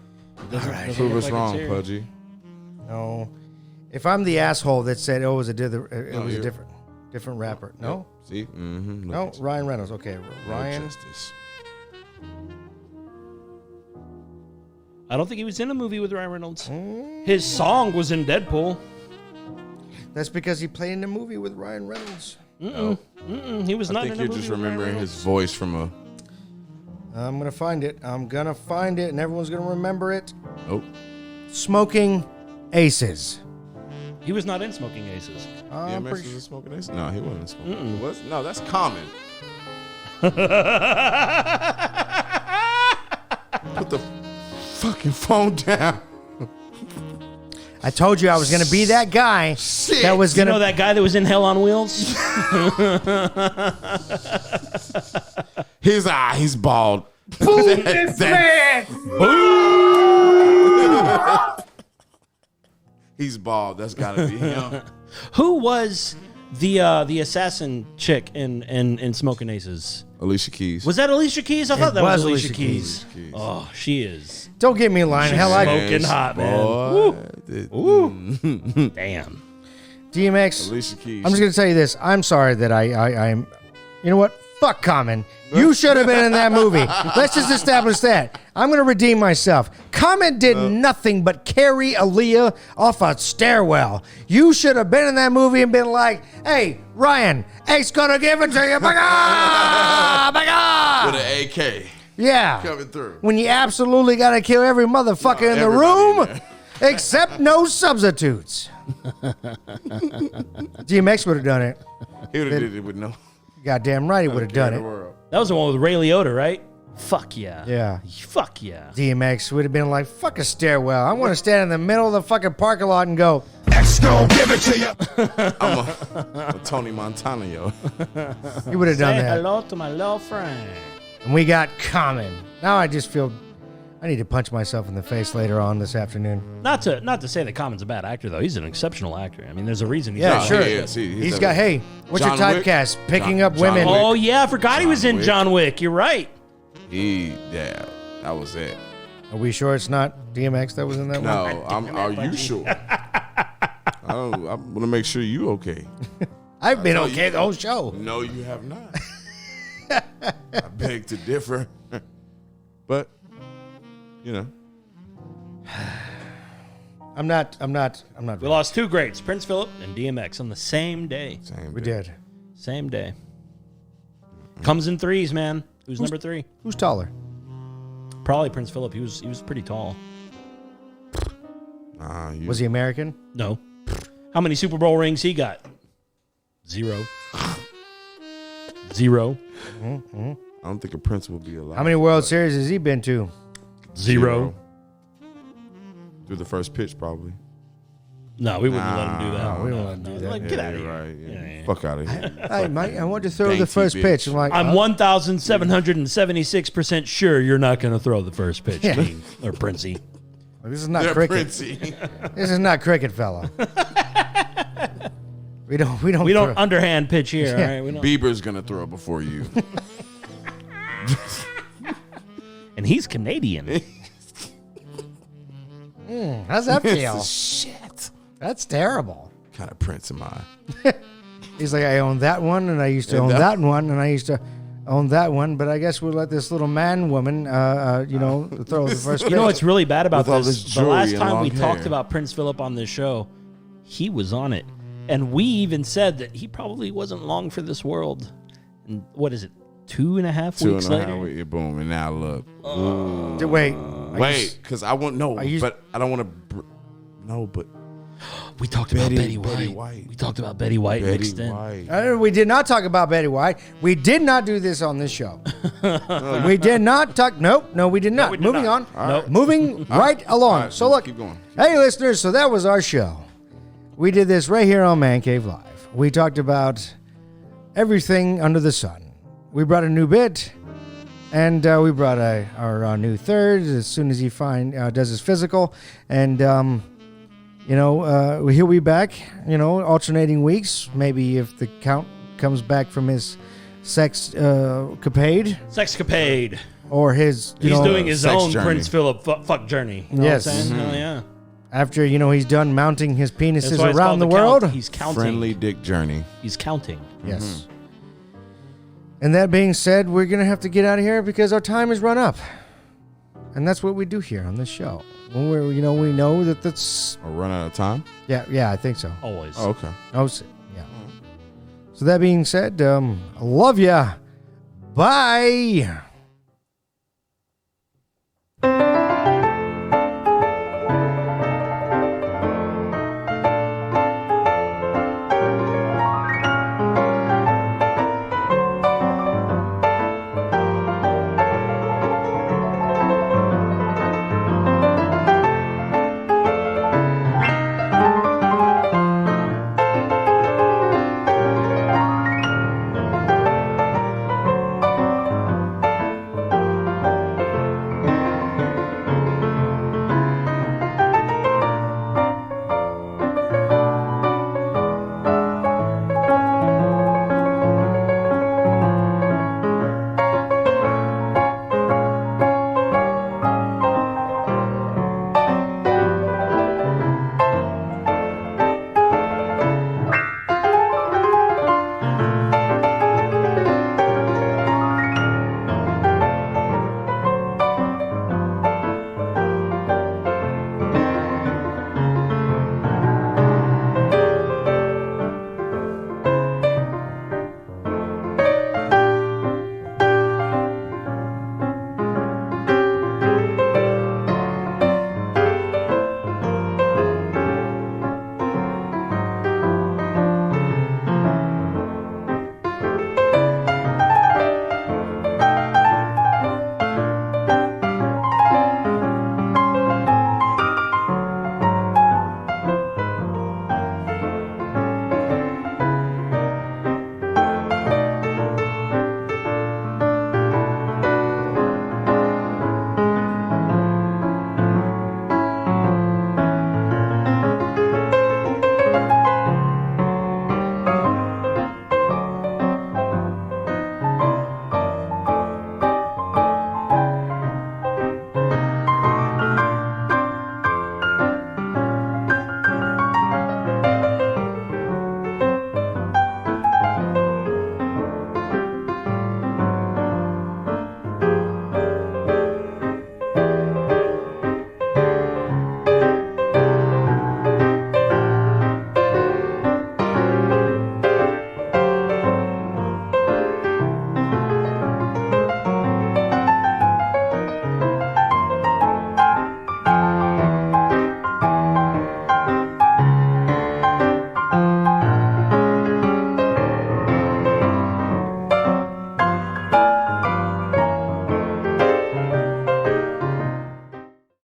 Doesn't Prove look us like wrong, it's here. Pudgy. No. If I'm the asshole that said, "Oh, it was a you're- different rapper," no, See? Mm-hmm. no, Ryan Reynolds. Okay, Ryan. Justice. I don't think he was in a movie with Ryan Reynolds. His song was in Deadpool. That's because he played in a movie with Ryan Reynolds. He was I not think in a you're movie just with Ryan remembering Reynolds. his voice from a... I'm gonna find it. And everyone's gonna remember it. Oh. Smoking Aces. He was not in Smoking Aces. I'm DMX pretty was sure. a smoking ace? No, he wasn't smoking. Was? No, that's Common. Put the fucking phone down. I told you I was gonna be that guy Shit. that was You gonna. know that guy that was in Hell on Wheels? He's bald. He's bald. That's gotta be him. Who was the assassin chick in Smoking Aces? Alicia Keys. Was that Alicia Keys? I thought that was was Alicia Alicia Keys. Keys. Oh, she is. Don't get me lying. Hell, I smoking hot, man. Boy. Damn. DMX. Alicia Keys. I'm just gonna tell you this. I'm sorry that I'm. You know what? Fuck Common. You should have been in that movie. Let's just establish that. I'm gonna redeem myself. Common did nothing but carry Aaliyah off a stairwell. You should have been in that movie and been like, "Hey, Ryan, Ace gonna give it to you." Baga! Baga! with an AK Yeah. coming through. When you absolutely gotta kill every motherfucker in the everybody in room, except no substitutes. DMX would have done it. He would have did it with no Goddamn right, he would have care done in the it. world. That was the one with Ray Liotta, right? Fuck yeah. Yeah. Fuck yeah. DMX would have been like, fuck a stairwell. I want to stand in the middle of the fucking parking lot and go, X gon' give it to you. I'm a Tony Montana, yo. he would have done Say that. hello to my little friend. And we got Common. Now I just feel I need to punch myself in the face later on this afternoon. Not to say that Common's a bad actor, though. He's an exceptional actor. I mean, there's a reason he's Yeah, No, sure. he is. He's got, hey, what's John your Wick? typecast? Picking up John women. Wick. Oh, yeah. I forgot he was in Wick. John Wick. You're right. Yeah, that was it. Are we sure it's not DMX that was in that one? No, are you sure? I want to make sure you okay. I've been No, okay you- the whole show. No, you have not. I beg to differ. But, you know. I'm not. We lost two greats, Prince Phillip and DMX, on the same day. Same We day. did. Same day. Comes in threes, man. Who's number three? Who's taller? Probably Prince Phillip. He was pretty tall. Nah, you, Was he American? No. How many Super Bowl rings he got? 0. 0. I don't think a prince will be alive. How many World Series has he been to? 0. Through the first pitch, probably. No, we wouldn't let him do that. No, we don't let him do that. Like, get Yeah, out of you're here. right. Yeah. Yeah. Fuck out of here. Hey, Mike, I want to throw Dainty the first bitch. pitch. I'm like, I'm 1,776% sure you're not going to throw the first pitch, Yeah. Gene, or Princey. this is not Yeah, cricket. Princey. This is not cricket, fella. we don't. We don't throw- underhand pitch here, all Yeah. right? We don't. Bieber's going to throw before you. And he's Canadian. How's that feel? Shit. That's terrible. What kind of prince am I? He's like, I own that one, and I used to And own that- that one, and I used to own that one, but I guess we'll let this little woman, throw the first pitch. You know what's really bad about With all this? this The last jewelry and time we long talked hair. about Prince Phillip on this show, he was on it. And we even said that he probably wasn't long for this world. And what is it, 2.5 weeks 2.5 later? weeks, boom, and now look. Wait. Wait, because I want, no, you- but I don't want to, no, but We talked about Betty Betty White. White. We talked about Betty White Betty mixed in. White. We did not talk about Betty White. We did not do this on this show. We did not talk. Nope. No, we did not. we did Moving not. on. Nope. Moving right along. right, So look. keep going. Hey, listeners. So that was our show. We did this right here on Man Cave Live. We talked about everything under the sun. We brought a new bit, and we brought our new third as soon as he does his physical. And, he'll be back, alternating weeks. Maybe if the count comes back from his Sexcapade. or his, He's doing his sex own journey. Prince Phillip fuck journey. You know Yes. what I'm saying? Oh, yeah. after, he's done mounting his That's penises why it's around called the count. world. He's counting. Friendly dick journey. He's counting. Yes. And that being said, we're going to have to get out of here because our time has run up. And that's what we do here on this show. When we know that that's... Or run out of time? Yeah, I think so. Always. Oh, okay. Yeah. So that being said, I love ya. Bye.